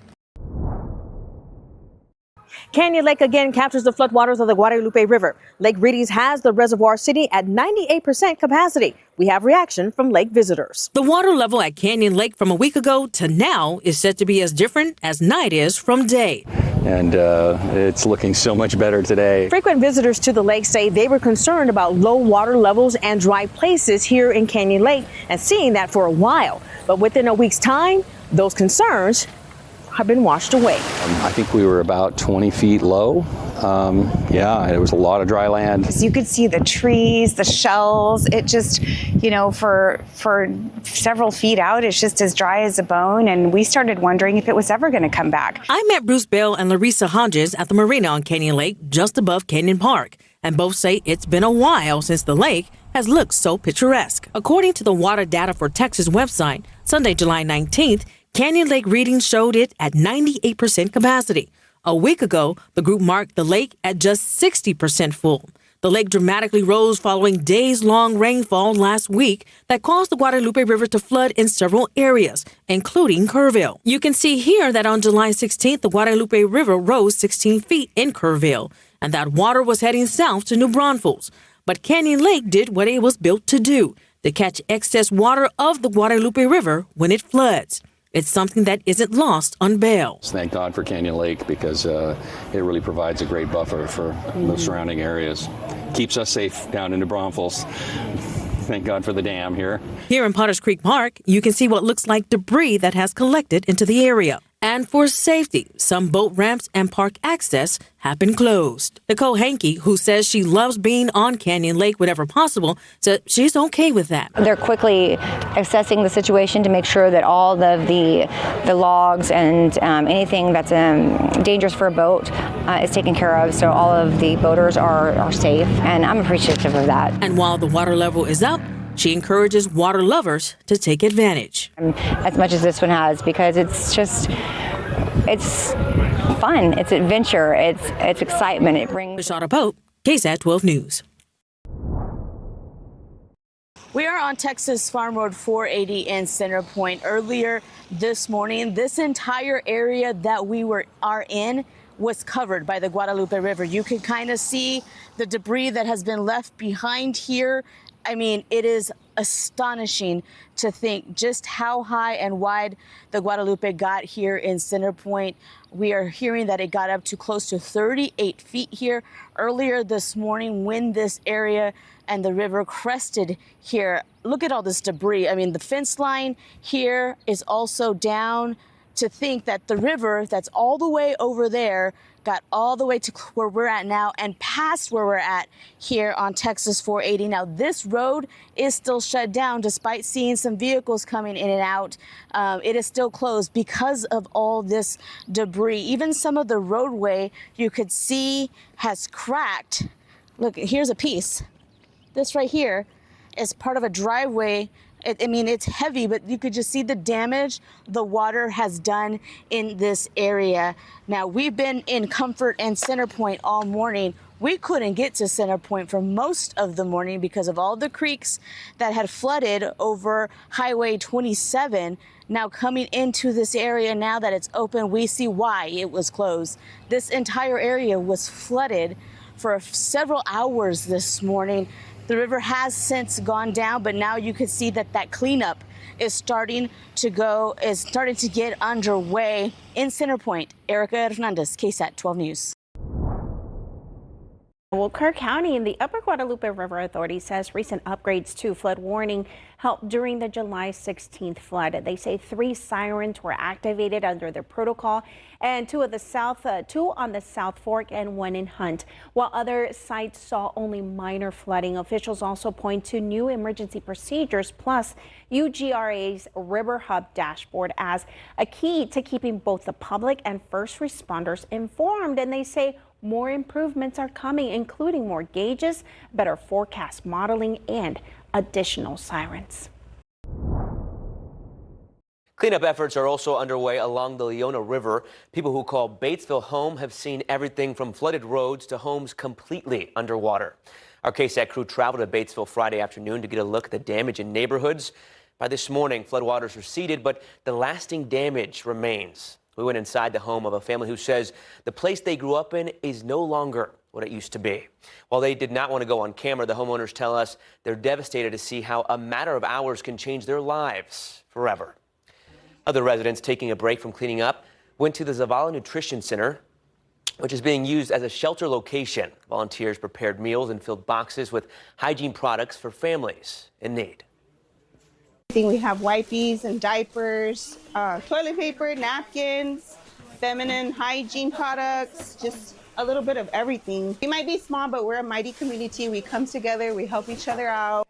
Speaker 27: Canyon Lake again captures the floodwaters of the Guadalupe River. Lake Reedy's has the reservoir sitting at 98% capacity. We have reaction from lake visitors.
Speaker 28: The water level at Canyon Lake from a week ago to now is said to be as different as night is from day.
Speaker 29: And it's looking so much better today.
Speaker 27: Frequent visitors to the lake say they were concerned about low water levels and dry places here in Canyon Lake and seeing that for a while. But within a week's time, those concerns have been washed away.
Speaker 29: I think we were about 20 feet low. Yeah, it was a lot of dry land.
Speaker 1: So you could see the trees, the shells. It just, for several feet out, it's just as dry as a bone. And we started wondering if it was ever going to come back.
Speaker 28: I met Bruce Bell and Larissa Hodges at the marina on Canyon Lake, just above Canyon Park. And both say it's been a while since the lake has looked so picturesque. According to the Water Data for Texas website, Sunday, July 19th, Canyon Lake readings showed it at 98% capacity. A week ago, the group marked the lake at just 60% full. The lake dramatically rose following days-long rainfall last week that caused the Guadalupe River to flood in several areas, including Kerrville. You can see here that on July 16th, the Guadalupe River rose 16 feet in Kerrville, and that water was heading south to New Braunfels. But Canyon Lake did what it was built to do, to catch excess water of the Guadalupe River when it floods. It's something that isn't lost on Bell.
Speaker 29: Thank God for Canyon Lake because it really provides a great buffer for the surrounding areas. Keeps us safe down into Braunfels. Thank God for the dam here.
Speaker 28: Here in Potters Creek Park, you can see what looks like debris that has collected into the area. And for safety, some boat ramps and park access have been closed. Nicole Hankey, who says she loves being on Canyon Lake whenever possible, said she's okay with that.
Speaker 4: They're quickly assessing the situation to make sure that all of the logs and anything that's dangerous for a boat is taken care of. So all of the boaters are safe, and I'm appreciative of that.
Speaker 28: And while the water level is up, she encourages water lovers to take advantage.
Speaker 4: As much as this one has, because it's fun, it's adventure, it's excitement. It brings.
Speaker 28: Rashada Pope, KSAT 12 News.
Speaker 5: We are on Texas Farm Road 480 in Center Point. Earlier this morning, this entire area that we are in was covered by the Guadalupe River. You can kind of see the debris that has been left behind here. I mean, it is astonishing to think just how high and wide the Guadalupe got here in Center Point. We are hearing that it got up to close to 38 feet here earlier this morning when this area and the river crested here. Look at all this debris. I mean, the fence line here is also down. To think that the river that's all the way over there got all the way to where we're at now and past where we're at here on Texas 480. Now, this road is still shut down despite seeing some vehicles coming in and out. It is still closed because of all this debris. Even some of the roadway you could see has cracked. Look, here's a piece. This right here is part of a driveway. I mean, it's heavy, but you could just see the damage the water has done in this area. Now, we've been in Comfort and Center Point all morning. We couldn't get to Center Point for most of the morning because of all the creeks that had flooded over Highway 27. Now coming into this area, now that it's open, we see why it was closed. This entire area was flooded for several hours this morning. The river has since gone down, but now you can see that cleanup is starting to get underway in Center Point. Erica Hernandez, KSAT 12 News.
Speaker 7: Well, Kerr County and the Upper Guadalupe River Authority says recent upgrades to flood warning helped during the July 16th flood. They say 3 sirens were activated under their protocol, and 2 on the South Fork and 1 in Hunt. While other sites saw only minor flooding, officials also point to new emergency procedures plus UGRA's River Hub dashboard as a key to keeping both the public and first responders informed. And they say more improvements are coming, including more gauges, better forecast modeling, and additional sirens.
Speaker 8: Cleanup efforts are also underway along the Leona River. People who call Batesville home have seen everything from flooded roads to homes completely underwater. Our KSAT crew traveled to Batesville Friday afternoon to get a look at the damage in neighborhoods. By this morning, floodwaters receded, but the lasting damage remains. We went inside the home of a family who says the place they grew up in is no longer what it used to be. While they did not want to go on camera, the homeowners tell us they're devastated to see how a matter of hours can change their lives forever. Other residents taking a break from cleaning up went to the Zavala Nutrition Center, which is being used as a shelter location. Volunteers prepared meals and filled boxes with hygiene products for families in need.
Speaker 9: We have wipes and diapers, toilet paper, napkins, feminine hygiene products, just a little bit of everything. We might be small, but we're a mighty community. We come together, we help each other out.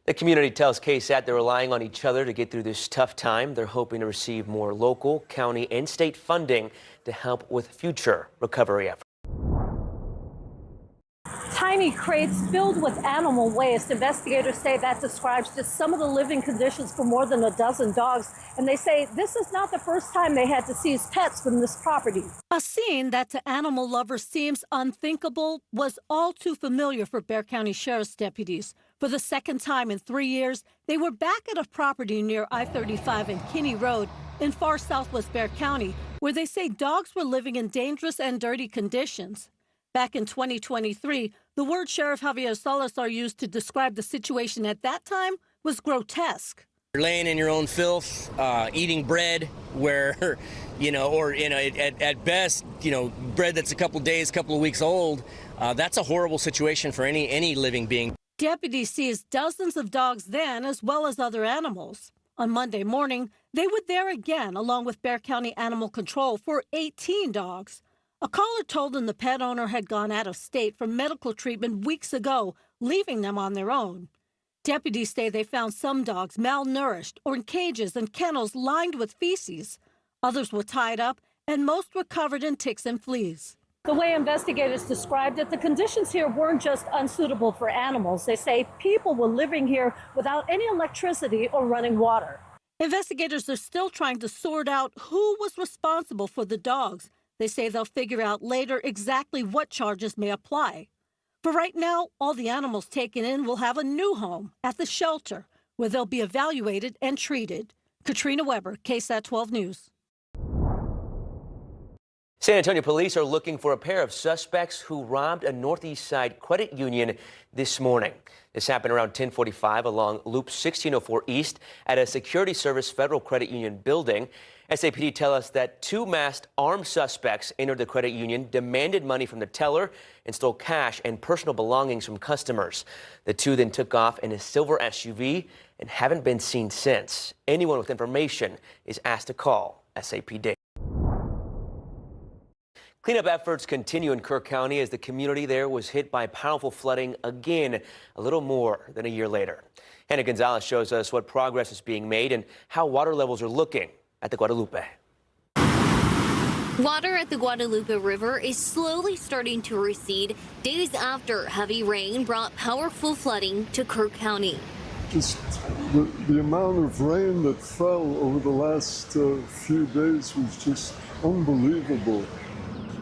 Speaker 8: The community tells KSAT they're relying on each other to get through this tough time. They're hoping to receive more local, county, and state funding to help with future recovery efforts.
Speaker 24: tiny crates filled with animal waste. Investigators say that describes just some of the living conditions for more than a dozen dogs. And they say this is not the first time they had to seize pets from this property. A scene that to animal lovers seems unthinkable was all too familiar for Bexar County Sheriff's deputies. For the second time in 3 years, they were back at a property near I-35 and Kinney Road in far southwest Bexar County, where they say dogs were living in dangerous and dirty conditions. Back in 2023, the word Sheriff Javier Salazar used to describe the situation at that time was grotesque.
Speaker 10: You're laying in your own filth, eating bread where, at best, bread that's a couple days, couple of weeks old. That's a horrible situation for any living being.
Speaker 24: Deputies seized dozens of dogs then, as well as other animals. On Monday morning, they were there again, along with Bexar County Animal Control, for 18 dogs. A caller told them the pet owner had gone out of state for medical treatment weeks ago, leaving them on their own. Deputies say they found some dogs malnourished or in cages and kennels lined with feces. Others were tied up, and most were covered in ticks and fleas. The way investigators described it, the conditions here weren't just unsuitable for animals. They say people were living here without any electricity or running water. Investigators are still trying to sort out who was responsible for the dogs. They say they'll figure out later exactly what charges may apply. For right now, all the animals taken in will have a new home at the shelter, where they'll be evaluated and treated. Katrina Weber, KSAT 12 News.
Speaker 8: San Antonio police are looking for a pair of suspects who robbed a Northeast Side credit union this morning. This happened around 10:45 along Loop 1604 East at a Security Service Federal Credit Union building. SAPD tell us that two masked armed suspects entered the credit union, demanded money from the teller, and stole cash and personal belongings from customers. The two then took off in a silver SUV and haven't been seen since. Anyone with information is asked to call SAPD. Cleanup efforts continue in Kirk County as the community there was hit by powerful flooding again a little more than a year later. Hannah Gonzalez shows us what progress is being made and how water levels are looking at the Guadalupe.
Speaker 11: Water at the Guadalupe River is slowly starting to recede days after heavy rain brought powerful flooding to Kirk County.
Speaker 12: Just the amount of rain that fell over the last few days was just unbelievable.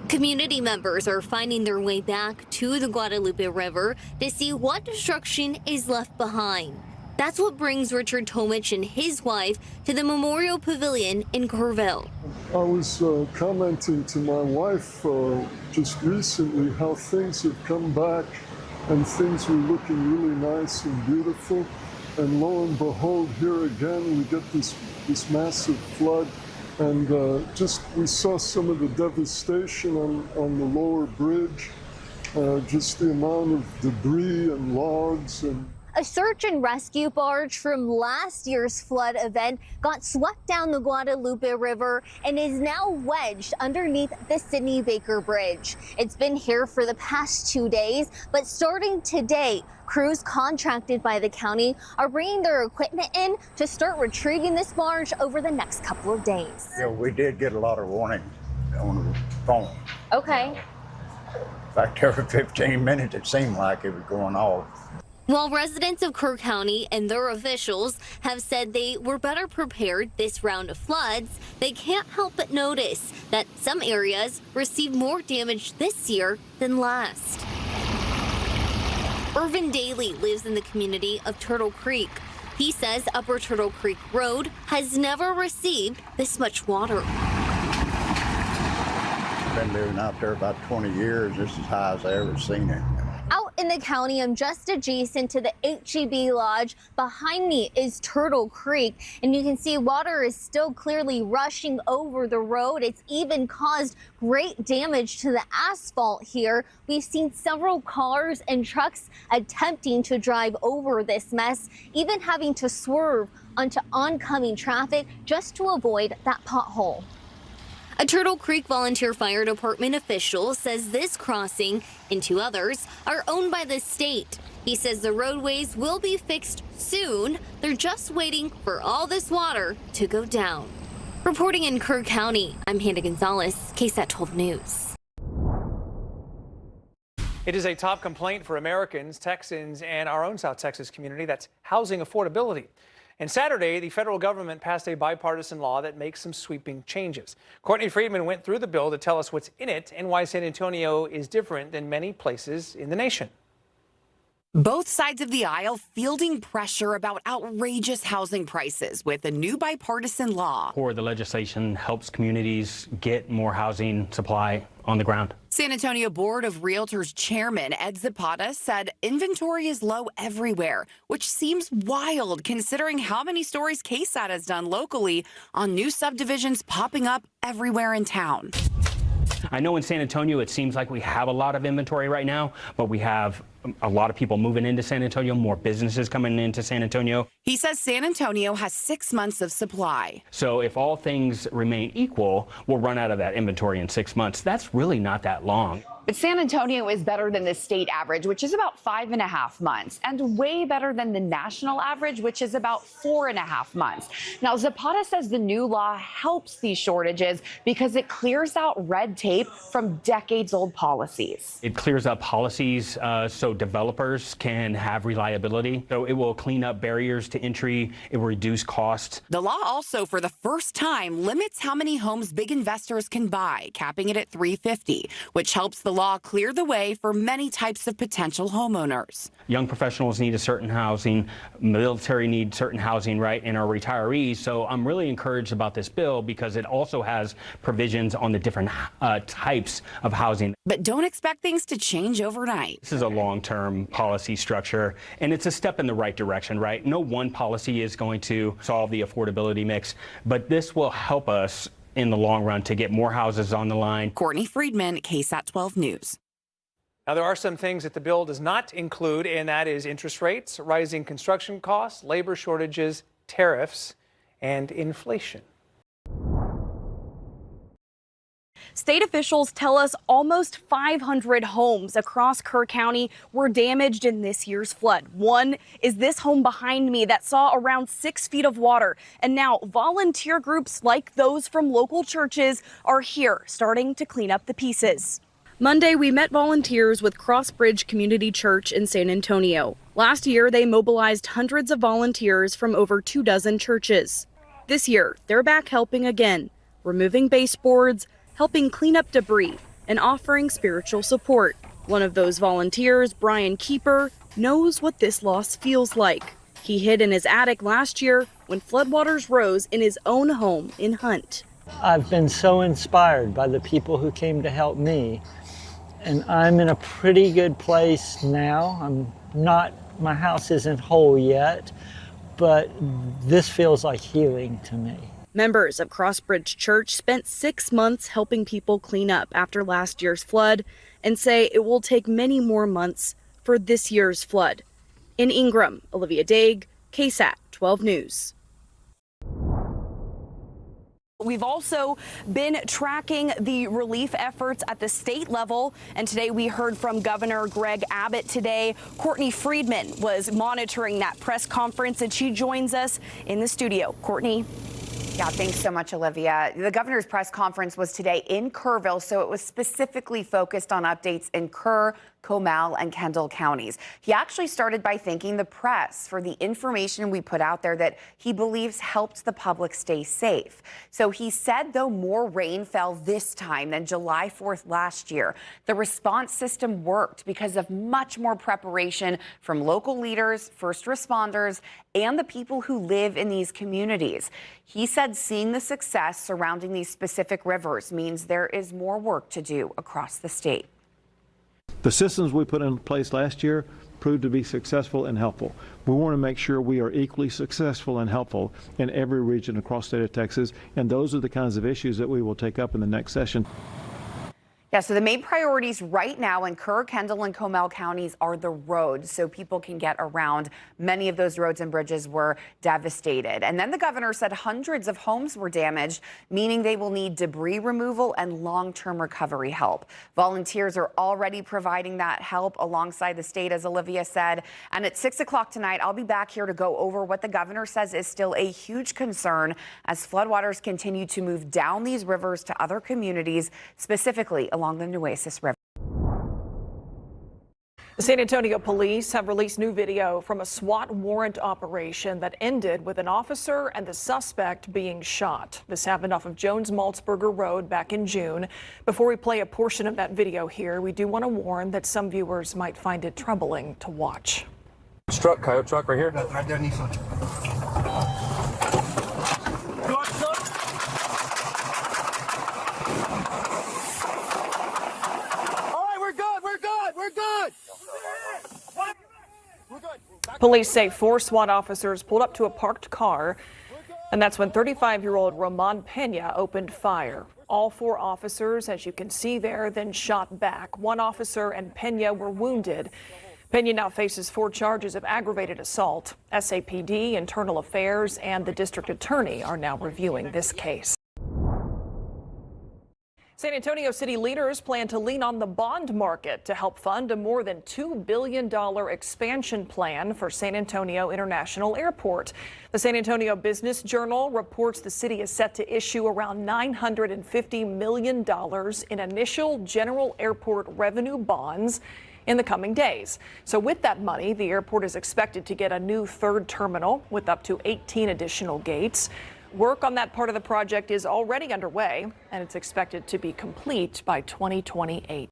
Speaker 11: Community members are finding their way back to the Guadalupe River to see what destruction is left behind. That's what brings Richard Tomich and his wife to the Memorial Pavilion in Kerrville.
Speaker 12: I was commenting to my wife just recently how things have come back and things were looking really nice and beautiful. And lo and behold, here again we get this massive flood. And we saw some of the devastation on the lower bridge, just the amount of debris and logs.
Speaker 11: A search and rescue barge from last year's flood event got swept down the Guadalupe River and is now wedged underneath the Sidney Baker Bridge. It's been here for the past 2 days, but starting today, crews contracted by the county are bringing their equipment in to start retrieving this barge over the next couple of days.
Speaker 13: Yeah, we did get a lot of warning on the phone.
Speaker 11: Okay.
Speaker 13: In fact, every 15 minutes it seemed like it was going off.
Speaker 11: While residents of Kirk County and their officials have said they were better prepared this round of floods, they can't help but notice that some areas received more damage this year than last. Irvin Daly lives in the community of Turtle Creek. He says Upper Turtle Creek Road has never received this much water.
Speaker 13: I've been living out there about 20 years. This is as high as I ever seen it.
Speaker 11: Out in the county, I'm just adjacent to the HEB Lodge. Behind me is Turtle Creek, and you can see water is still clearly rushing over the road. It's even caused great damage to the asphalt here. We've seen several cars and trucks attempting to drive over this mess, even having to swerve onto oncoming traffic just to avoid that pothole. A Turtle Creek Volunteer Fire Department official says this crossing and two others are owned by the state. He says the roadways will be fixed soon. They're just waiting for all this water to go down. Reporting in Kirk County, I'm Hannah Gonzalez, KSAT 12 News.
Speaker 2: It is a top complaint for Americans, Texans, and our own South Texas community. That's housing affordability. And Saturday, the federal government passed a bipartisan law that makes some sweeping changes. Courtney Friedman went through the bill to tell us what's in it and why San Antonio is different than many places in the nation.
Speaker 3: Both sides of the aisle fielding pressure about outrageous housing prices with a new bipartisan law.
Speaker 23: The legislation helps communities get more housing supply on the ground.
Speaker 3: San Antonio Board of Realtors Chairman Ed Zapata said inventory is low everywhere, which seems wild considering how many stories KSAT has done locally on new subdivisions popping up everywhere in town.
Speaker 23: I know in San Antonio it seems like we have a lot of inventory right now, but we have a lot of people moving into San Antonio, more businesses coming into San Antonio.
Speaker 3: He says San Antonio has 6 months of supply.
Speaker 23: So if all things remain equal, we'll run out of that inventory in 6 months. That's really not that long.
Speaker 1: But San Antonio is better than the state average, which is about 5.5 months, and way better than the national average, which is about 4.5 months. Now, Zapata says the new law helps these shortages because it clears out red tape from decades-old policies.
Speaker 23: It clears up policies so developers can have reliability. So it will clean up barriers to entry. It will reduce costs.
Speaker 3: The law also, for the first time, limits how many homes big investors can buy, capping it at 350, which helps the law clear the way for many types of potential homeowners.
Speaker 23: Young professionals need a certain housing, military need certain housing, right, and our retirees. So I'm really encouraged about this bill because it also has provisions on the different types of housing.
Speaker 3: But don't expect things to change overnight.
Speaker 23: This is a long-term policy structure, and it's a step in the right direction, right? No one policy is going to solve the affordability mix, but this will help us in the long run to get more houses on the line.
Speaker 3: Courtney Friedman, KSAT 12 News.
Speaker 2: Now, there are some things that the bill does not include, and that is interest rates, rising construction costs, labor shortages, tariffs, and inflation.
Speaker 14: State officials tell us almost 500 homes across Kerr County were damaged in this year's flood. One is this home behind me that saw around 6 feet of water. And now volunteer groups like those from local churches are here starting to clean up the pieces. Monday, we met volunteers with Crossbridge Community Church in San Antonio. Last year, they mobilized hundreds of volunteers from over 24 churches. This year, they're back helping again, removing baseboards, helping clean up debris, and offering spiritual support. One of those volunteers, Brian Keeper, knows what this loss feels like. He hid in his attic last year when floodwaters rose in his own home in Hunt.
Speaker 15: I've been so inspired by the people who came to help me, and I'm in a pretty good place now. My house isn't whole yet, but this feels like healing to me.
Speaker 14: Members of Crossbridge Church spent 6 months helping people clean up after last year's flood and say it will take many more months for this year's flood. In Ingram, Olivia Daig, KSAT 12 News. We've also been tracking the relief efforts at the state level, and today we heard from Governor Greg Abbott today. Courtney Friedman was monitoring that press conference, and she joins us in the studio. Courtney.
Speaker 1: Yeah, thanks so much, Olivia. The governor's press conference was today in Kerrville, so it was specifically focused on updates in Kerr, Comal, and Kendall counties. He actually started by thanking the press for the information we put out there that he believes helped the public stay safe. So he said, though more rain fell this time than July 4th last year, the response system worked because of much more preparation from local leaders, first responders, and the people who live in these communities. He said seeing the success surrounding these specific rivers means there is more work to do across the state.
Speaker 16: The systems we put in place last year proved to be successful and helpful. We want to make sure we are equally successful and helpful in every region across the state of Texas, and those are the kinds of issues that we will take up in the next session.
Speaker 1: Yeah, so the main priorities right now in Kerr, Kendall, and Comal counties are the roads, so people can get around. Many of those roads and bridges were devastated. And then the governor said hundreds of homes were damaged, meaning they will need debris removal and long-term recovery help. Volunteers are already providing that help alongside the state, as Olivia said. And at 6 o'clock tonight, I'll be back here to go over what the governor says is still a huge concern as floodwaters continue to move down these rivers. rivers to other communities, specifically along the Nueces River.
Speaker 2: 6 o'clock tonight, I'll be back here to go over what the governor says is still a huge concern as floodwaters continue to move down these rivers to other communities, specifically along the Nueces River. 6 o'clock tonight, I'll be back here to go over what the governor says is still a huge concern as floodwaters continue to move down these rivers to other communities, specifically along the Nueces River.
Speaker 6: The San Antonio police have released new video from a SWAT warrant operation that ended with an officer and the suspect being shot. This happened off of Jones-Maltzberger Road back in June. Before we play a portion of that video here, we do want to warn that some viewers might find it troubling to watch.
Speaker 17: Truck, coyote truck right here. Right there, Nissan.
Speaker 6: Police say 4 SWAT officers pulled up to a parked car, and that's when 35-year-old Roman Pena opened fire. All 4 officers, as you can see there, then shot back. 1 officer and Pena were wounded. Pena now faces 4 charges of aggravated assault. SAPD, Internal Affairs, and the district attorney are now reviewing this case. San Antonio city leaders plan to lean on the bond market to help fund a more than $2 billion expansion plan for San Antonio International Airport. The San Antonio Business Journal reports the city is set to issue around $950 million in initial general airport revenue bonds in the coming days. So with that money, the airport is expected to get a new 3rd terminal with up to 18 additional gates. Work on that part of the project is already underway, and it's expected to be complete by 2028.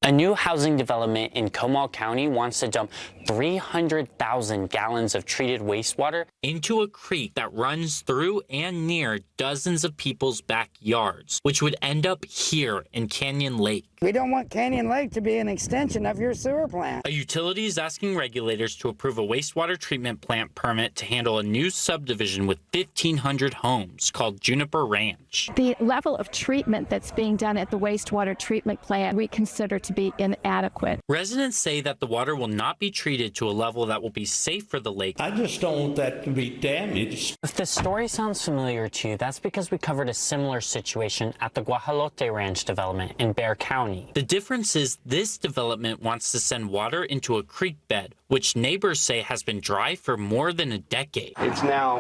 Speaker 18: A new housing development in Comal County wants to dump 300,000 gallons of treated wastewater into a creek that runs through and near dozens of people's backyards, which would end up here in Canyon Lake.
Speaker 19: We don't want Canyon Lake to be an extension of your sewer plant.
Speaker 18: A utility is asking regulators to approve a wastewater treatment plant permit to handle a new subdivision with 1,500 homes called Juniper Ranch.
Speaker 20: The level of treatment that's being done at the wastewater treatment plant we consider to be inadequate.
Speaker 18: Residents say that the water will not be treated to a level that will be safe for the lake.
Speaker 21: I just don't want that to be damaged.
Speaker 18: If the story sounds familiar to you, that's because we covered a similar situation at the Guajolote Ranch development in Bexar County. The difference is this development wants to send water into a creek bed, which neighbors say has been dry for more than a decade.
Speaker 22: It's now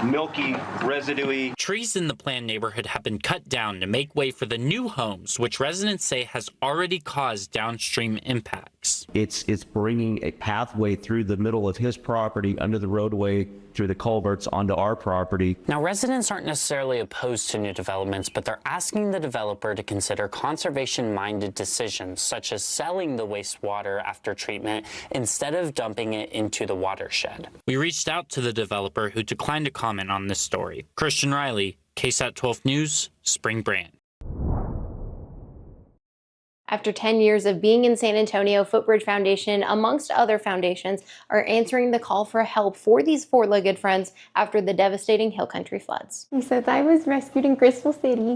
Speaker 22: milky, residuey.
Speaker 18: Trees in the planned neighborhood have been cut down to make way for the new homes, which residents say has already caused downstream impacts.
Speaker 25: It's bringing a pathway through the middle of his property, under the roadway, through the culverts onto our property.
Speaker 18: Now, residents aren't necessarily opposed to new developments, but they're asking the developer to consider conservation-minded decisions, such as selling the wastewater after treatment instead of dumping it into the watershed. We reached out to the developer, who declined to comment on this story. Christian Riley, KSAT 12 News, Spring Brand.
Speaker 25: After 10 years of being in San Antonio, Footbridge Foundation, amongst other foundations, are answering the call for help for these four-legged friends after the devastating Hill Country floods.
Speaker 26: He says, I was rescued in Crystal City.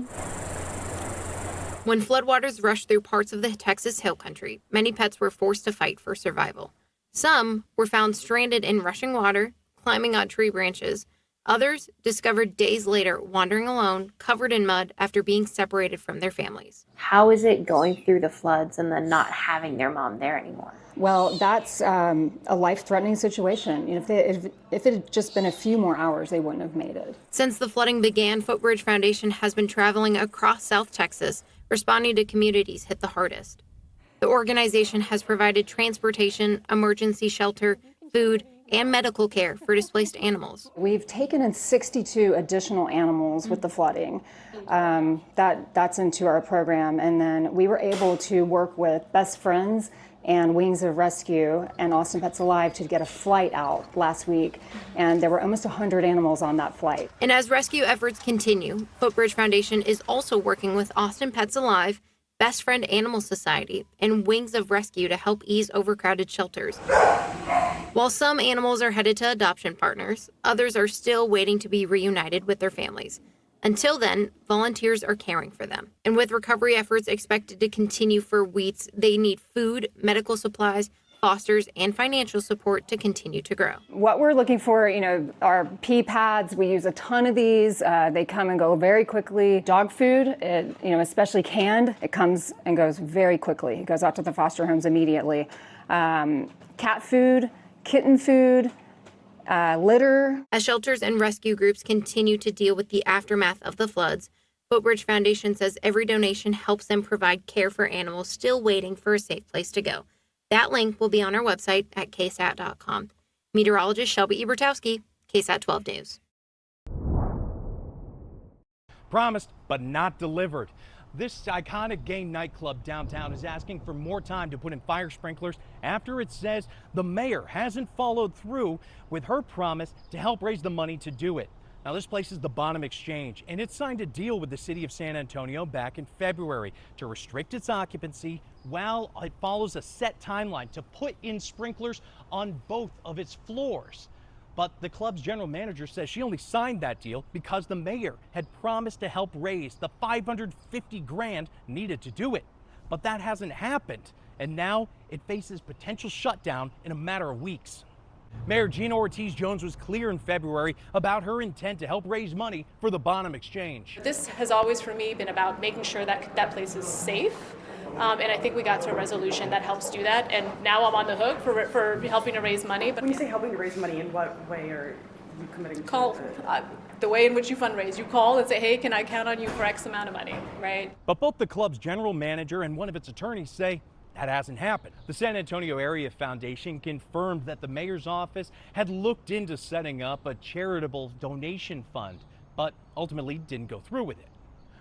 Speaker 25: When floodwaters rushed through parts of the Texas Hill Country, many pets were forced to fight for survival. Some were found stranded in rushing water, climbing on tree branches. Others discovered days later wandering alone, covered in mud after being separated from their families.
Speaker 26: How is it going through the floods and then not having their mom there anymore?
Speaker 30: Well, that's a life-threatening situation. You know, if it had just been a few more hours, they wouldn't have made it.
Speaker 25: Since the flooding began, Footbridge Foundation has been traveling across South Texas, responding to communities hit the hardest. The organization has provided transportation, emergency shelter, food, and medical care for displaced animals.
Speaker 30: We've taken in 62 additional animals with the flooding. That's into our program. And then we were able to work with Best Friends and Wings of Rescue and Austin Pets Alive to get a flight out last week. And there were almost 100 animals on that flight.
Speaker 25: And as rescue efforts continue, Footbridge Foundation is also working with Austin Pets Alive, Best Friend Animal Society, and Wings of Rescue to help ease overcrowded shelters. While some animals are headed to adoption partners, others are still waiting to be reunited with their families. Until then, volunteers are caring for them. And with recovery efforts expected to continue for weeks, they need food, medical supplies, fosters, and financial support to continue to grow.
Speaker 30: What we're looking for, are pee pads. We use a ton of these. They come and go very quickly. Dog food, especially canned, it comes and goes very quickly. It goes out to the foster homes immediately. Cat food, kitten food, litter.
Speaker 25: As shelters and rescue groups continue to deal with the aftermath of the floods, Footbridge Foundation says every donation helps them provide care for animals still waiting for a safe place to go. That link will be on our website at ksat.com. Meteorologist Shelby Ebertowski, KSAT 12 News.
Speaker 4: Promised, but not delivered. This iconic game nightclub downtown is asking for more time to put in fire sprinklers after it says the mayor hasn't followed through with her promise to help raise the money to do it. Now, this place is the Bonham Exchange, and it signed a deal with the city of San Antonio back in February to restrict its occupancy while it follows a set timeline to put in sprinklers on both of its floors. But the club's general manager says she only signed that deal because the mayor had promised to help raise the $550,000 needed to do it. But that hasn't happened, and now it faces potential shutdown in a matter of weeks. Mayor Gina Ortiz-Jones was clear in February about her intent to help raise money for the Bonham Exchange.
Speaker 5: This has always, for me, been about making sure that that place is safe. And I think we got to a resolution that helps do that. And now I'm on the hook for helping to raise money. But
Speaker 7: when you say helping to raise money, in what way are you committing
Speaker 5: to the way in which you fundraise? You call and say, hey, can I count on you for X amount of money, right?
Speaker 4: But both the club's general manager and one of its attorneys say that hasn't happened. The San Antonio Area Foundation confirmed that the mayor's office had looked into setting up a charitable donation fund, but ultimately didn't go through with it.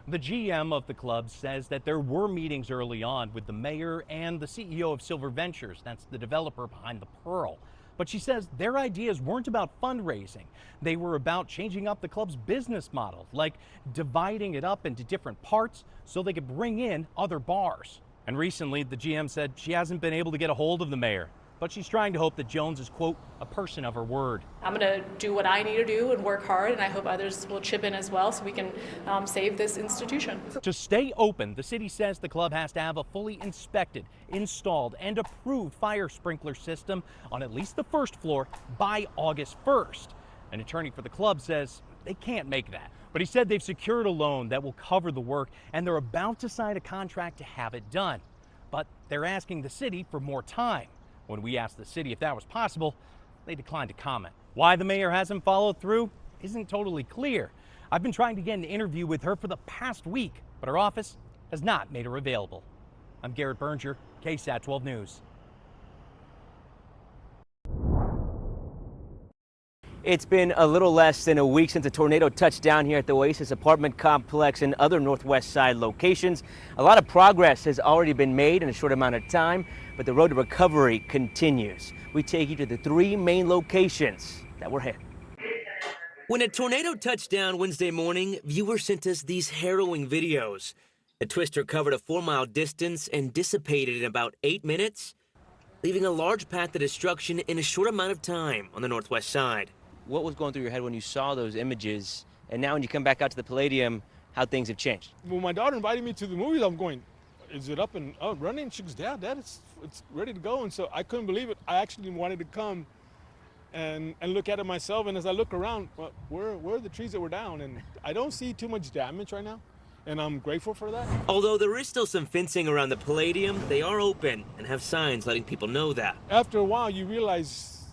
Speaker 4: The GM of the club says that there were meetings early on with the mayor and the CEO of Silver Ventures, that's the developer behind the Pearl. But she says their ideas weren't about fundraising. They were about changing up the club's business model, like dividing it up into different parts so they could bring in other bars. And recently, the GM said she hasn't been able to get a hold of the mayor, but she's trying to hope that Jones is, quote, a person of her word.
Speaker 5: I'm going to do what I need to do and work hard, and I hope others will chip in as well so we can save this institution.
Speaker 4: To stay open, the city says the club has to have a fully inspected, installed, and approved fire sprinkler system on at least the first floor by August 1st. An attorney for the club says they can't make that. But he said they've secured a loan that will cover the work, and they're about to sign a contract to have it done. But they're asking the city for more time. When we asked the city if that was possible, they declined to comment. Why the mayor hasn't followed through isn't totally clear. I've been trying to get an interview with her for the past week, but her office has not made her available. I'm Garrett Berger, KSAT 12 News.
Speaker 8: It's been a little less than a week since a tornado touched down here at the Oasis apartment complex and other Northwest Side locations. A lot of progress has already been made in a short amount of time, but the road to recovery continues. We take you to the three main locations that were hit. When a tornado touched down Wednesday morning, viewers sent us these harrowing videos. The twister covered a 4-mile distance and dissipated in about 8 minutes, leaving a large path of destruction in a short amount of time on the Northwest Side. What was going through your head when you saw those images, and now when you come back out to the Palladium, how things have changed?
Speaker 9: When my daughter invited me to the movies, I'm going, is it up and running? She goes, Dad, it's ready to go. And so I couldn't believe it. I actually wanted to come and look at it myself. And as I look around, well, where are the trees that were down? And I don't see too much damage right now. And I'm grateful for that.
Speaker 8: Although there is still some fencing around the Palladium, they are open and have signs letting people know that.
Speaker 9: After a while, you realize,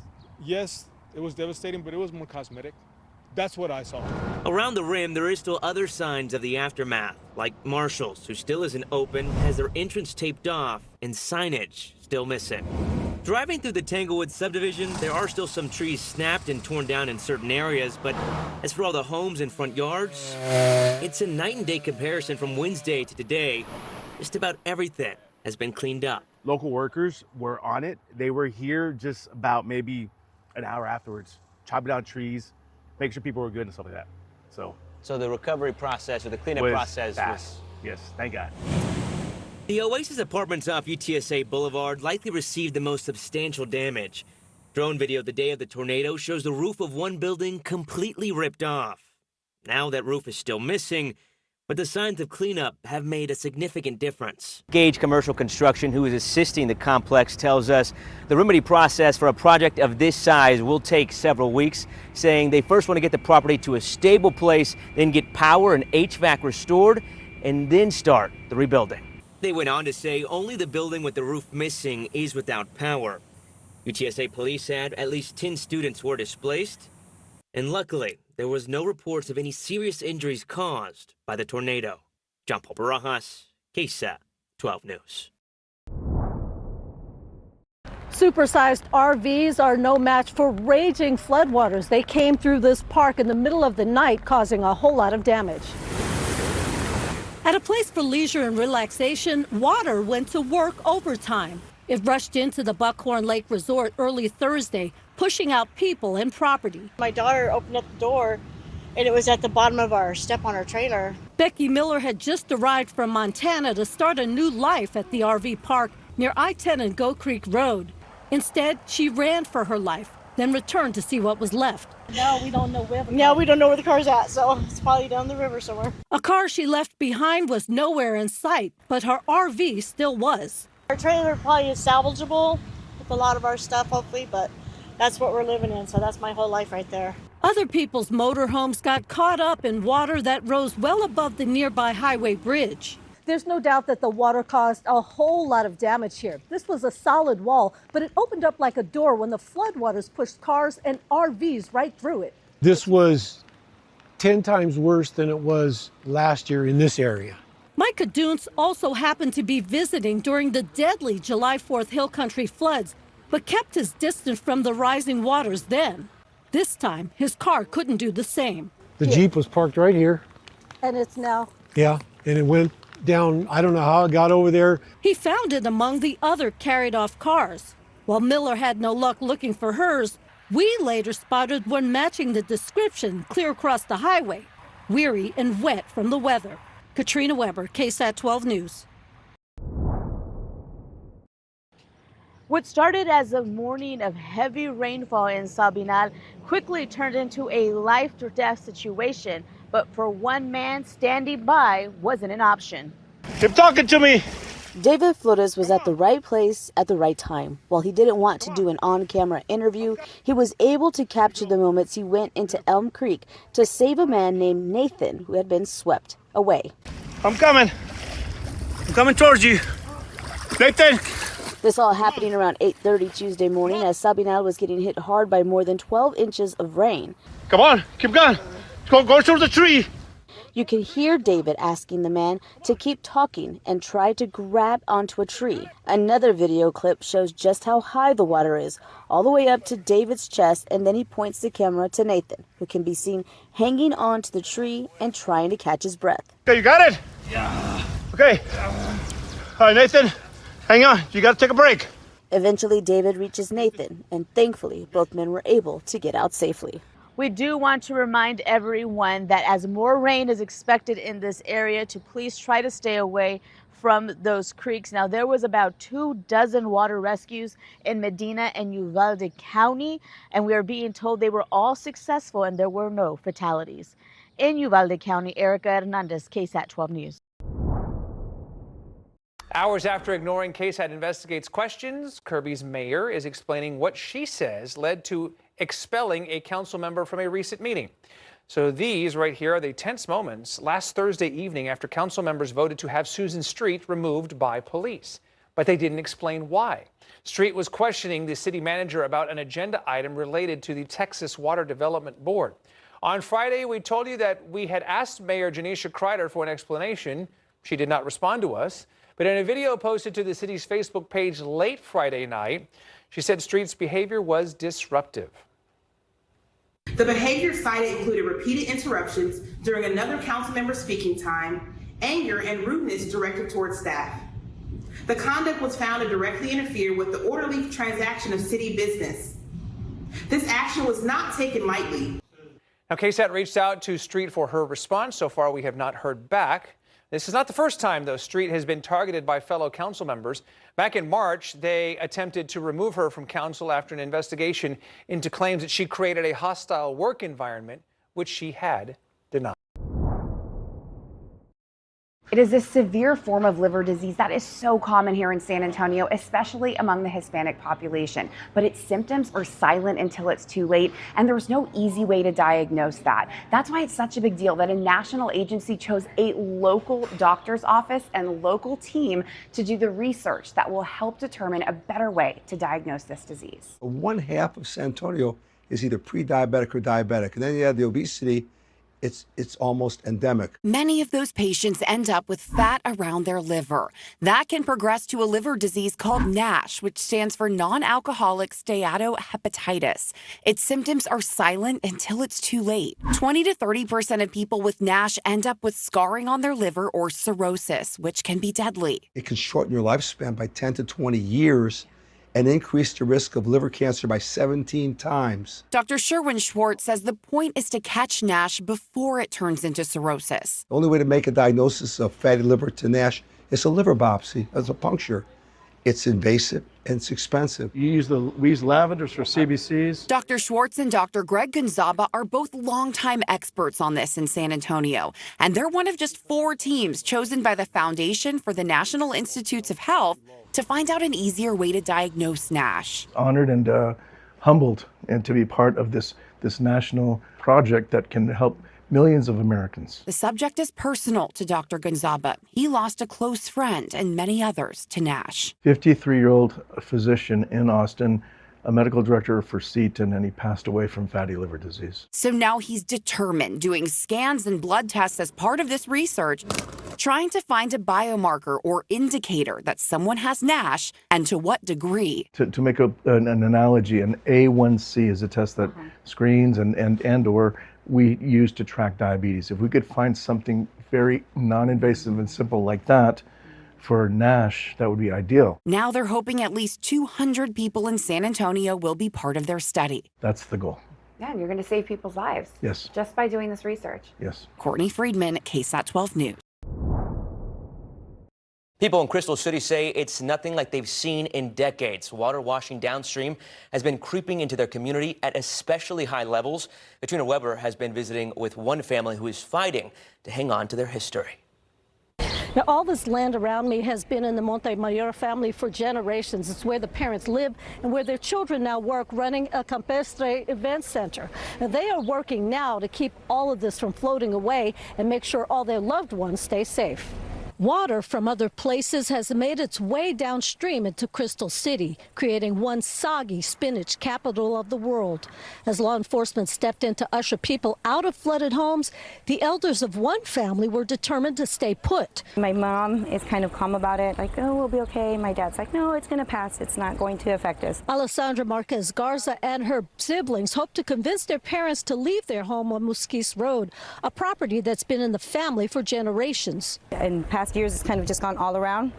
Speaker 9: yes, it was devastating, but it was more cosmetic. That's what I saw.
Speaker 8: Around the rim, there is still other signs of the aftermath, like Marshall's, who still isn't open, has their entrance taped off, and signage still missing. Driving through the Tanglewood subdivision, there are still some trees snapped and torn down in certain areas, but as for all the homes and front yards, it's a night and day comparison from Wednesday to today. Just about everything has been cleaned up.
Speaker 10: Local workers were on it. They were here just about maybe an hour afterwards, chopping down trees, making sure people were good and stuff like that. So
Speaker 8: the recovery process or the cleanup process was...
Speaker 10: Yes, thank God.
Speaker 8: The Oasis apartments off UTSA Boulevard likely received the most substantial damage. Drone video the day of the tornado shows the roof of one building completely ripped off. Now that roof is still missing, but the signs of cleanup have made a significant difference. Gage Commercial Construction, who is assisting the complex, tells us the remedy process for a project of this size will take several weeks, saying they first want to get the property to a stable place, then get power and HVAC restored, and then start the rebuilding. They went on to say only the building with the roof missing is without power. UTSA police said at least 10 students were displaced. And luckily, there was no reports of any serious injuries caused by the tornado. John Paul Barajas, KSAT 12 News.
Speaker 3: Supersized RVs are no match for raging floodwaters. They came through this park in the middle of the night, causing a whole lot of damage. At a place for leisure and relaxation, water went to work overtime. It rushed into the Buckhorn Lake Resort early Thursday, pushing out people and property.
Speaker 11: My daughter opened up the door, and it was at the bottom of our step on our trailer.
Speaker 3: Becky Miller had just arrived from Montana to start a new life at the RV park near I-10 and Goat Creek Road. Instead, she ran for her life, then returned to see what was left.
Speaker 11: Now we don't know where the car's at, so it's probably down the river somewhere.
Speaker 3: A car she left behind was nowhere in sight, but her RV still was.
Speaker 11: Our trailer probably is salvageable with a lot of our stuff, hopefully, but that's what we're living in, so that's my whole life right there.
Speaker 3: Other people's motorhomes got caught up in water that rose well above the nearby highway bridge. There's no doubt that the water caused a whole lot of damage here. This was a solid wall, but it opened up like a door when the floodwaters pushed cars and RVs right through it.
Speaker 12: This was 10 times worse than it was last year in this area.
Speaker 3: Micah Dunes also happened to be visiting during the deadly July 4th Hill Country floods, but kept his distance from the rising waters then. This time, his car couldn't do the same.
Speaker 12: The Jeep was parked right here.
Speaker 3: And it's now?
Speaker 12: Yeah, and it went down. I don't know how it got over there.
Speaker 3: He found it among the other carried off cars. While Miller had no luck looking for hers, we later spotted one matching the description clear across the highway, weary and wet from the weather. Katrina Weber, KSAT 12 News.
Speaker 13: What started as a morning of heavy rainfall in Sabinal quickly turned into a life-or-death situation. But for one man, standing by wasn't an option.
Speaker 12: Keep talking to me.
Speaker 15: David Flores was at the right place at the right time. While he didn't want to do an on-camera interview, he was able to capture the moments he went into Elm Creek to save a man named Nathan who had been swept away.
Speaker 12: I'm coming towards you. Nathan.
Speaker 15: This all happening around 8:30 Tuesday morning as Sabinal was getting hit hard by more than 12 inches of rain.
Speaker 12: Come on, keep going. Go towards the tree.
Speaker 15: You can hear David asking the man to keep talking and try to grab onto a tree. Another video clip shows just how high the water is, all the way up to David's chest, and then he points the camera to Nathan, who can be seen hanging onto the tree and trying to catch his breath.
Speaker 12: Okay, you got it? Yeah. Okay. All right, Nathan, hang on. You got to take a break.
Speaker 15: Eventually, David reaches Nathan, and thankfully, both men were able to get out safely.
Speaker 13: We do want to remind everyone that as more rain is expected in this area, to please try to stay away from those creeks. Now, there was about 24 water rescues in Medina and Uvalde County, and we are being told they were all successful and there were no fatalities. In Uvalde County, Erica Hernandez, KSAT 12 News.
Speaker 2: Hours after ignoring KSAT investigates questions, Kirby's mayor is explaining what she says led to expelling a council member from a recent meeting. So these right here are the tense moments last Thursday evening after council members voted to have Susan Street removed by police. But they didn't explain why. Street was questioning the city manager about an agenda item related to the Texas Water Development Board. On Friday, we told you that we had asked Mayor Janisha Kreider for an explanation. She did not respond to us. But in a video posted to the city's Facebook page late Friday night, she said Street's behavior was disruptive.
Speaker 23: The behavior cited included repeated interruptions during another council member's speaking time, anger and rudeness directed towards staff. The conduct was found to directly interfere with the orderly transaction of city business. This action was not taken lightly.
Speaker 2: Now, KSAT reached out to Street for her response. So far, we have not heard back. This is not the first time, though, Street has been targeted by fellow council members. Back in March, they attempted to remove her from council after an investigation into claims that she created a hostile work environment, which she had denied.
Speaker 1: It is a severe form of liver disease that is so common here in San Antonio, especially among the Hispanic population. But its symptoms are silent until it's too late, and there's no easy way to diagnose that. That's why it's such a big deal that a national agency chose a local doctor's office and local team to do the research that will help determine a better way to diagnose this disease.
Speaker 24: 1/2 of San Antonio
Speaker 6: is either pre-diabetic or diabetic. And then you add the obesity, it's almost endemic.
Speaker 14: Many of those patients end up with fat around their liver. That can progress to a liver disease called NASH, which stands for non-alcoholic steatohepatitis. Its symptoms are silent until it's too late. 20 to 30% of people with NASH end up with scarring on their liver or cirrhosis, which can be deadly.
Speaker 6: It can shorten your lifespan by 10 to 20 years and increase the risk of liver cancer by 17 times.
Speaker 14: Dr. Sherwin Schwartz says the point is to catch NASH before it turns into cirrhosis.
Speaker 6: The only way to make a diagnosis of fatty liver to NASH is a liver biopsy, as a puncture. It's invasive and it's expensive.
Speaker 12: We use lavenders for CBCs.
Speaker 14: Dr. Schwartz and Dr. Greg Gonzaba are both longtime experts on this in San Antonio, and they're one of just 4 teams chosen by the Foundation for the National Institutes of Health to find out an easier way to diagnose NASH.
Speaker 12: Honored and humbled and to be part of this national project that can help millions of Americans.
Speaker 14: The subject is personal to Dr. Gonzaba. He lost a close friend and many others to NASH.
Speaker 12: 53-year-old physician in Austin, a medical director for Seton, and he passed away from fatty liver disease.
Speaker 14: So now he's determined, doing scans and blood tests as part of this research, trying to find a biomarker or indicator that someone has NASH and to what degree.
Speaker 12: To make an analogy, an A1C is a test that screens and or we use to track diabetes. If we could find something very non-invasive and simple like that for NASH, that would be ideal.
Speaker 14: Now they're hoping at least 200 people in San Antonio will be part of their study.
Speaker 12: That's the goal.
Speaker 1: Yeah, and you're going to save people's lives.
Speaker 12: Yes.
Speaker 1: Just by doing this research.
Speaker 12: Yes.
Speaker 14: Courtney Friedman, KSAT 12 News.
Speaker 8: People in Crystal City say it's nothing like they've seen in decades. Water washing downstream has been creeping into their community at especially high levels. Katrina Weber has been visiting with one family who is fighting to hang on to their history.
Speaker 3: Now, all this land around me has been in the Montemayor family for generations. It's where the parents live and where their children now work, running a campestre event center. Now, they are working now to keep all of this from floating away and make sure all their loved ones stay safe. Water from other places has made its way downstream into Crystal City, creating one soggy spinach capital of the world. As law enforcement stepped in to usher people out of flooded homes, the elders of one family were determined to stay put.
Speaker 16: My mom is kind of calm about it, like, oh, we'll be okay. My dad's like, no, it's going to pass. It's not going to affect us.
Speaker 3: Alessandra Marquez Garza and her siblings hope to convince their parents to leave their home on Musquis Road, a property that's been in the family for generations.
Speaker 16: In past years, it's kind of just gone all around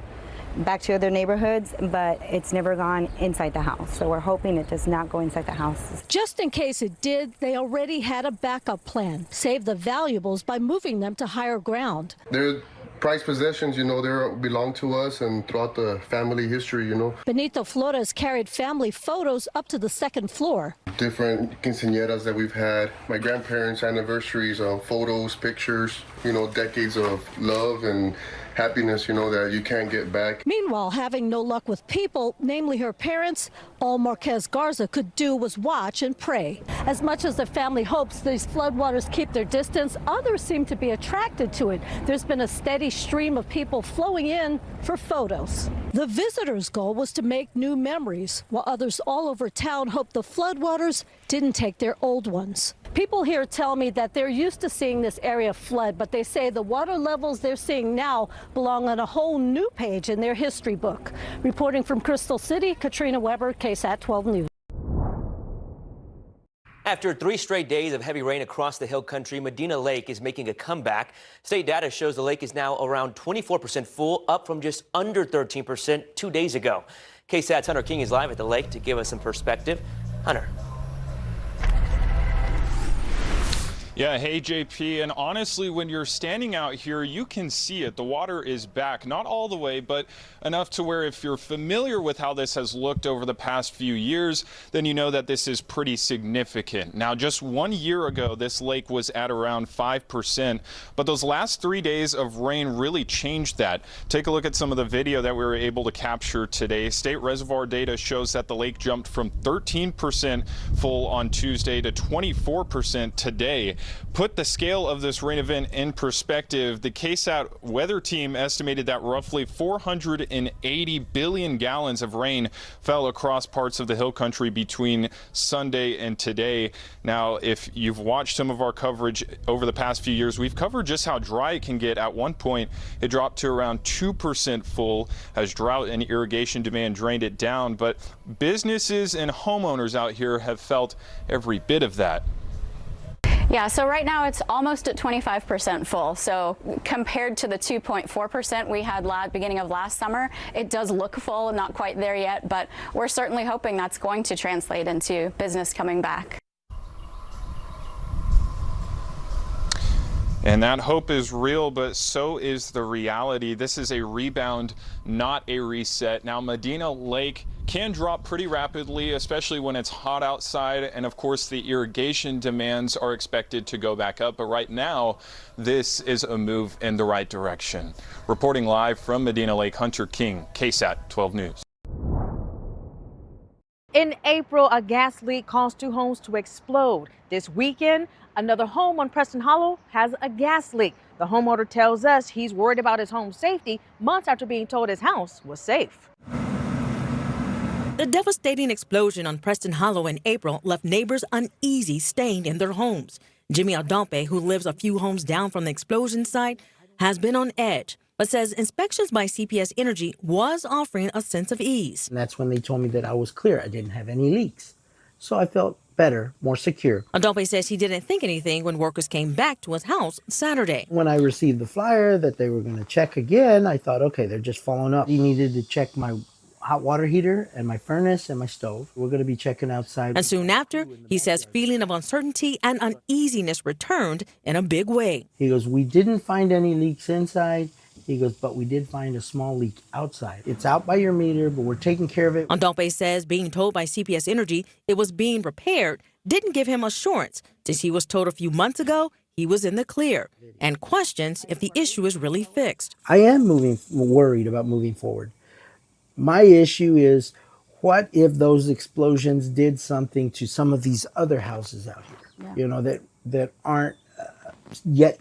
Speaker 16: back to other neighborhoods, but it's never gone inside the house. So we're hoping it does not go inside the house.
Speaker 3: Just in case it did, they already had a backup plan. Save the valuables by moving them to higher ground.
Speaker 17: They're prized possessions, you know, they belong to us and throughout the family history, you know.
Speaker 3: Benito Flores carried family photos up to the second floor.
Speaker 17: Different quinceañeras that we've had, my grandparents' anniversaries, photos, pictures, you know, decades of love and happiness, you know, that you can't get back.
Speaker 3: Meanwhile, having no luck with people, namely her parents, all Marquez Garza could do was watch and pray. As much as the family hopes these floodwaters keep their distance, others seem to be attracted to it. There's been a steady stream of people flowing in for photos. The visitors' goal was to make new memories, while others all over town hope the floodwaters didn't take their old ones. People here tell me that they're used to seeing this area flood, but they say the water levels they're seeing now belong on a whole new page in their history book. Reporting from Crystal City, Katrina Weber, KSAT 12 News.
Speaker 8: After 3 straight days of heavy rain across the hill country, Medina Lake is making a comeback. State data shows the lake is now around 24% full, up from just under 13% 2 days ago. KSAT's Hunter King is live at the lake to give us some perspective. Hunter.
Speaker 19: Yeah, hey JP, and honestly, when you're standing out here, you can see it. The water is back, not all the way, but enough to where if you're familiar with how this has looked over the past few years, then you know that this is pretty significant. Now, just 1 year ago, this lake was at around 5%, but those last 3 days of rain really changed that. Take a look at some of the video that we were able to capture today. State reservoir data shows that the lake jumped from 13% full on Tuesday to 24% today. put the scale of this rain event in perspective, the KSAT weather team estimated that roughly 480 billion gallons of rain fell across parts of the hill country between Sunday and today. Now, if you've watched some of our coverage over the past few years, we've covered just how dry it can get. At one point, it dropped to around 2% full as drought and irrigation demand drained it down. But businesses and homeowners out here have felt every bit of that.
Speaker 18: Yeah, so right now it's almost at 25% full. So compared to the 2.4% we had beginning of last summer, it does look full, not quite there yet, but we're certainly hoping that's going to translate into business coming back.
Speaker 19: And that hope is real, but so is the reality. This is a rebound, not a reset. Now, Medina Lake can drop pretty rapidly, especially when it's hot outside. And of course, the irrigation demands are expected to go back up. But right now, this is a move in the right direction. Reporting live from Medina Lake, Hunter King, KSAT 12 News.
Speaker 20: In April, a gas leak caused 2 homes to explode. This weekend, another home on Preston Hollow has a gas leak. The homeowner tells us he's worried about his home's safety months after being told his house was safe.
Speaker 21: The devastating explosion on Preston Hollow in April left neighbors uneasy staying in their homes. Jimmy Aldompe, who lives a few homes down from the explosion site, has been on edge, but says inspections by CPS Energy was offering a sense of ease.
Speaker 22: And that's when they told me that I was clear. I didn't have any leaks. So I felt better, more secure.
Speaker 21: Aldompe says he didn't think anything when workers came back to his house Saturday.
Speaker 22: When I received the flyer that they were going to check again, I thought, okay, they're just following up. He needed to check my hot water heater and my furnace and my stove. We're going to be checking outside.
Speaker 21: And soon after, he says feeling of uncertainty and uneasiness returned in a big way.
Speaker 22: He goes, we didn't find any leaks inside. He goes, but we did find a small leak outside. It's out by your meter, but we're taking care of it.
Speaker 21: Aldompe says being told by CPS Energy it was being repaired didn't give him assurance, since he was told a few months ago he was in the clear, and questions if the issue is really fixed.
Speaker 22: I am worried about moving forward. My issue is, what if those explosions did something to some of these other houses out here, you know, that aren't yet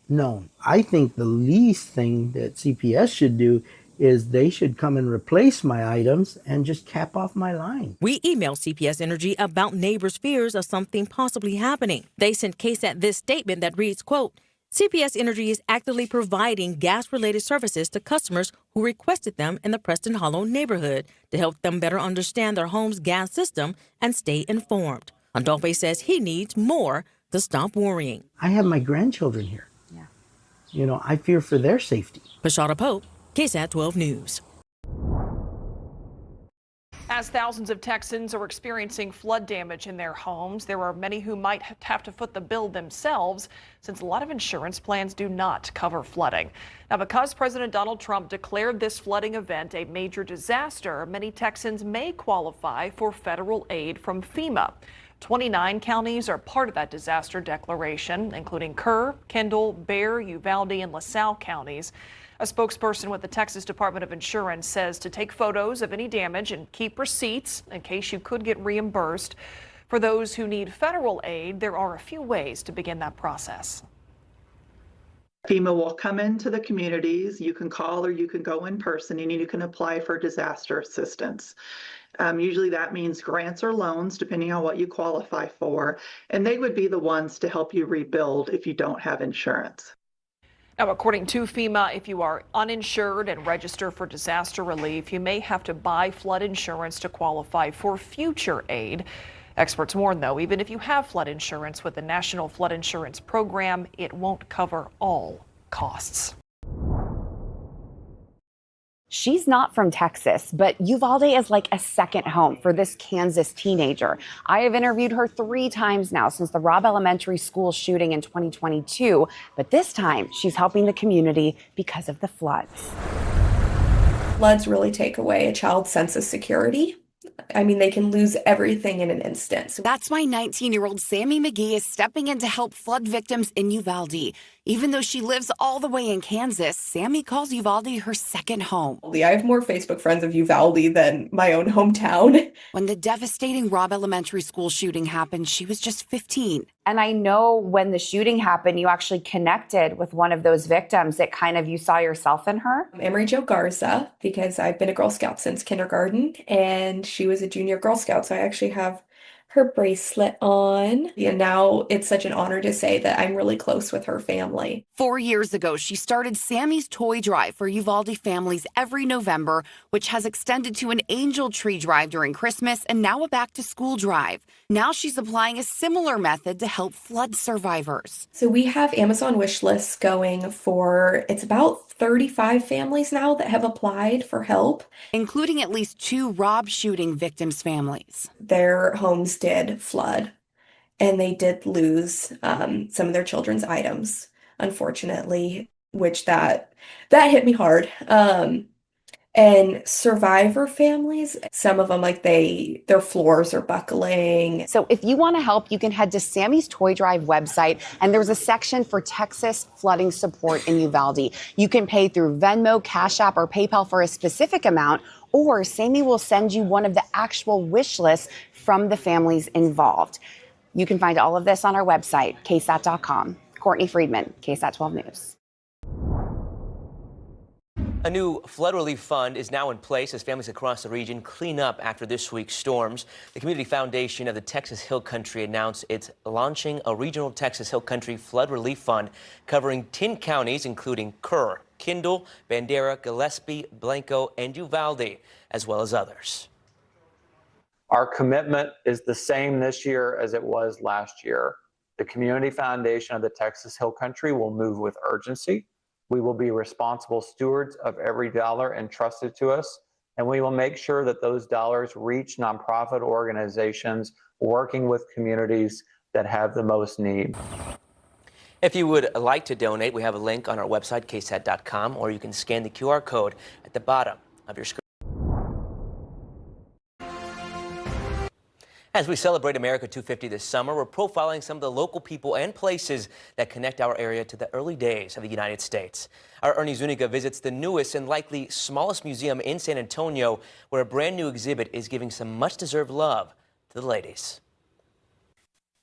Speaker 22: known? I think the least thing that CPS should do is they should come and replace my items and just cap off my line.
Speaker 21: We emailed CPS Energy about neighbors' fears of something possibly happening. They sent KSAT this statement that reads, quote, CPS Energy is actively providing gas-related services to customers who requested them in the Preston Hollow neighborhood to help them better understand their home's gas system and stay informed. Aldompe says he needs more to stop worrying.
Speaker 22: I have my grandchildren here. You know, I fear for their safety.
Speaker 21: Bashara Pope, KSAT 12 News.
Speaker 24: As thousands of Texans are experiencing flood damage in their homes, there are many who might have to foot the bill themselves, since a lot of insurance plans do not cover flooding. Now, because President Donald Trump declared this flooding event a major disaster, many Texans may qualify for federal aid from FEMA. 29 counties are part of that disaster declaration, including Kerr, Kendall, Bexar, Uvalde, and LaSalle counties. A spokesperson with the Texas Department of Insurance says to take photos of any damage and keep receipts in case you could get reimbursed. For those who need federal aid, there are a few ways to begin that process.
Speaker 26: FEMA will come into the communities. You can call or you can go in person, and you can apply for disaster assistance. Usually that means grants or loans, depending on what you qualify for, and they would be the ones to help you rebuild if you don't have insurance.
Speaker 24: Now, according to FEMA, if you are uninsured and register for disaster relief, you may have to buy flood insurance to qualify for future aid. Experts warn, though, even if you have flood insurance with the National Flood Insurance Program, it won't cover all costs.
Speaker 1: She's not from Texas, but Uvalde is like a second home for this Kansas teenager. I have interviewed her 3 times now since the Robb Elementary School shooting in 2022, but this time she's helping the community because of the floods.
Speaker 27: Floods really take away a child's sense of security. I mean, they can lose everything in an instant.
Speaker 14: That's why 19-year-old Sammy McGee is stepping in to help flood victims in Uvalde. Even though she lives all the way in Kansas, Sammy calls Uvalde her second home.
Speaker 27: I have more Facebook friends of Uvalde than my own hometown.
Speaker 14: When the devastating Robb Elementary School shooting happened, she was just 15.
Speaker 1: And I know when the shooting happened, you actually connected with one of those victims that kind of you saw yourself in her.
Speaker 27: Emery Jo Garza, because I've been a Girl Scout since kindergarten, and she was a junior Girl Scout, so I actually have her bracelet on. And now it's such an honor to say that I'm really close with her family.
Speaker 14: 4 years ago, she started Sammy's Toy Drive for Uvalde families every November, which has extended to an angel tree drive during Christmas and now a back-to-school drive. Now she's applying a similar method to help flood survivors.
Speaker 27: So we have Amazon wish lists going for, it's about 35 families now that have applied for help,
Speaker 14: including at least 2 Robb shooting victims' families.
Speaker 27: Their homes did flood, and they did lose some of their children's items, unfortunately, which that hit me hard. And survivor families, some of them, like their floors are buckling.
Speaker 1: So if you want to help, you can head to Sammy's Toy Drive website, and there's a section for Texas flooding support in Uvalde. You can pay through Venmo, Cash App, or PayPal for a specific amount, or Sammy will send you one of the actual wish lists from the families involved. You can find all of this on our website, ksat.com. Courtney Friedman, KSAT 12 News.
Speaker 8: A new flood relief fund is now in place as families across the region clean up after this week's storms. The Community Foundation of the Texas Hill Country announced it's launching a regional Texas Hill Country flood relief fund covering 10 counties, including Kerr, Kendall, Bandera, Gillespie, Blanco, and Uvalde, as well as others.
Speaker 4: Our commitment is the same this year as it was last year. The Community Foundation of the Texas Hill Country will move with urgency. We will be responsible stewards of every dollar entrusted to us, and we will make sure that those dollars reach nonprofit organizations working with communities that have the most need.
Speaker 8: If you would like to donate, we have a link on our website, ksat.com, or you can scan the QR code at the bottom of your screen. As we celebrate America 250 this summer, we're profiling some of the local people and places that connect our area to the early days of the United States. Our Ernie Zuniga visits the newest and likely smallest museum in San Antonio, where a brand new exhibit is giving some much-deserved love to the ladies.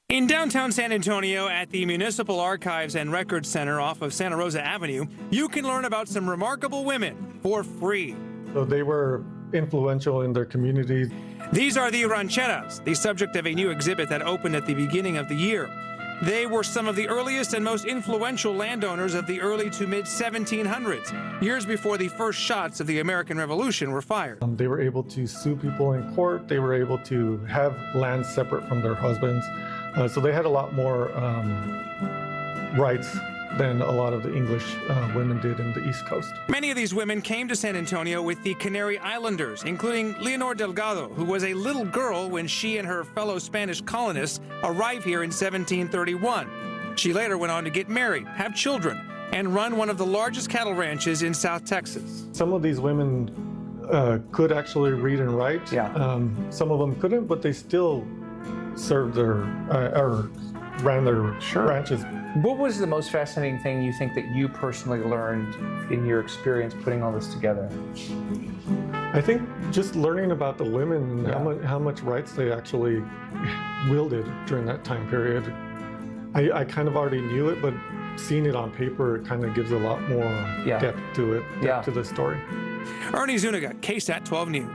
Speaker 2: In downtown San Antonio at the Municipal Archives and Records Center off of Santa Rosa Avenue, you can learn about some remarkable women for free.
Speaker 5: So they were influential in their communities.
Speaker 2: These are the rancheras, the subject of a new exhibit that opened at the beginning of the year. They were some of the earliest and most influential landowners of the early to mid 1700s, years before the first shots of the American Revolution were fired.
Speaker 5: They were able to sue people in court. They were able to have land separate from their husbands. So they had a lot more rights than a lot of the English women did in the East Coast.
Speaker 2: Many of these women came to San Antonio with the Canary Islanders, including Leonor Delgado, who was a little girl when she and her fellow Spanish colonists arrived here in 1731. She later went on to get married, have children, and run one of the largest cattle ranches in South Texas.
Speaker 5: Some of these women could actually read and write.
Speaker 2: Yeah.
Speaker 5: Some of them couldn't, but they still served their, or ran their ranches.
Speaker 2: What was the most fascinating thing you think that you personally learned in your experience putting all this together?
Speaker 5: I think just learning about the women and how much rights they actually wielded during that time period. I kind of already knew it, but seeing it on paper, it kind of gives a lot more depth to it, to the story.
Speaker 2: Ernie Zuniga, KSAT 12 News.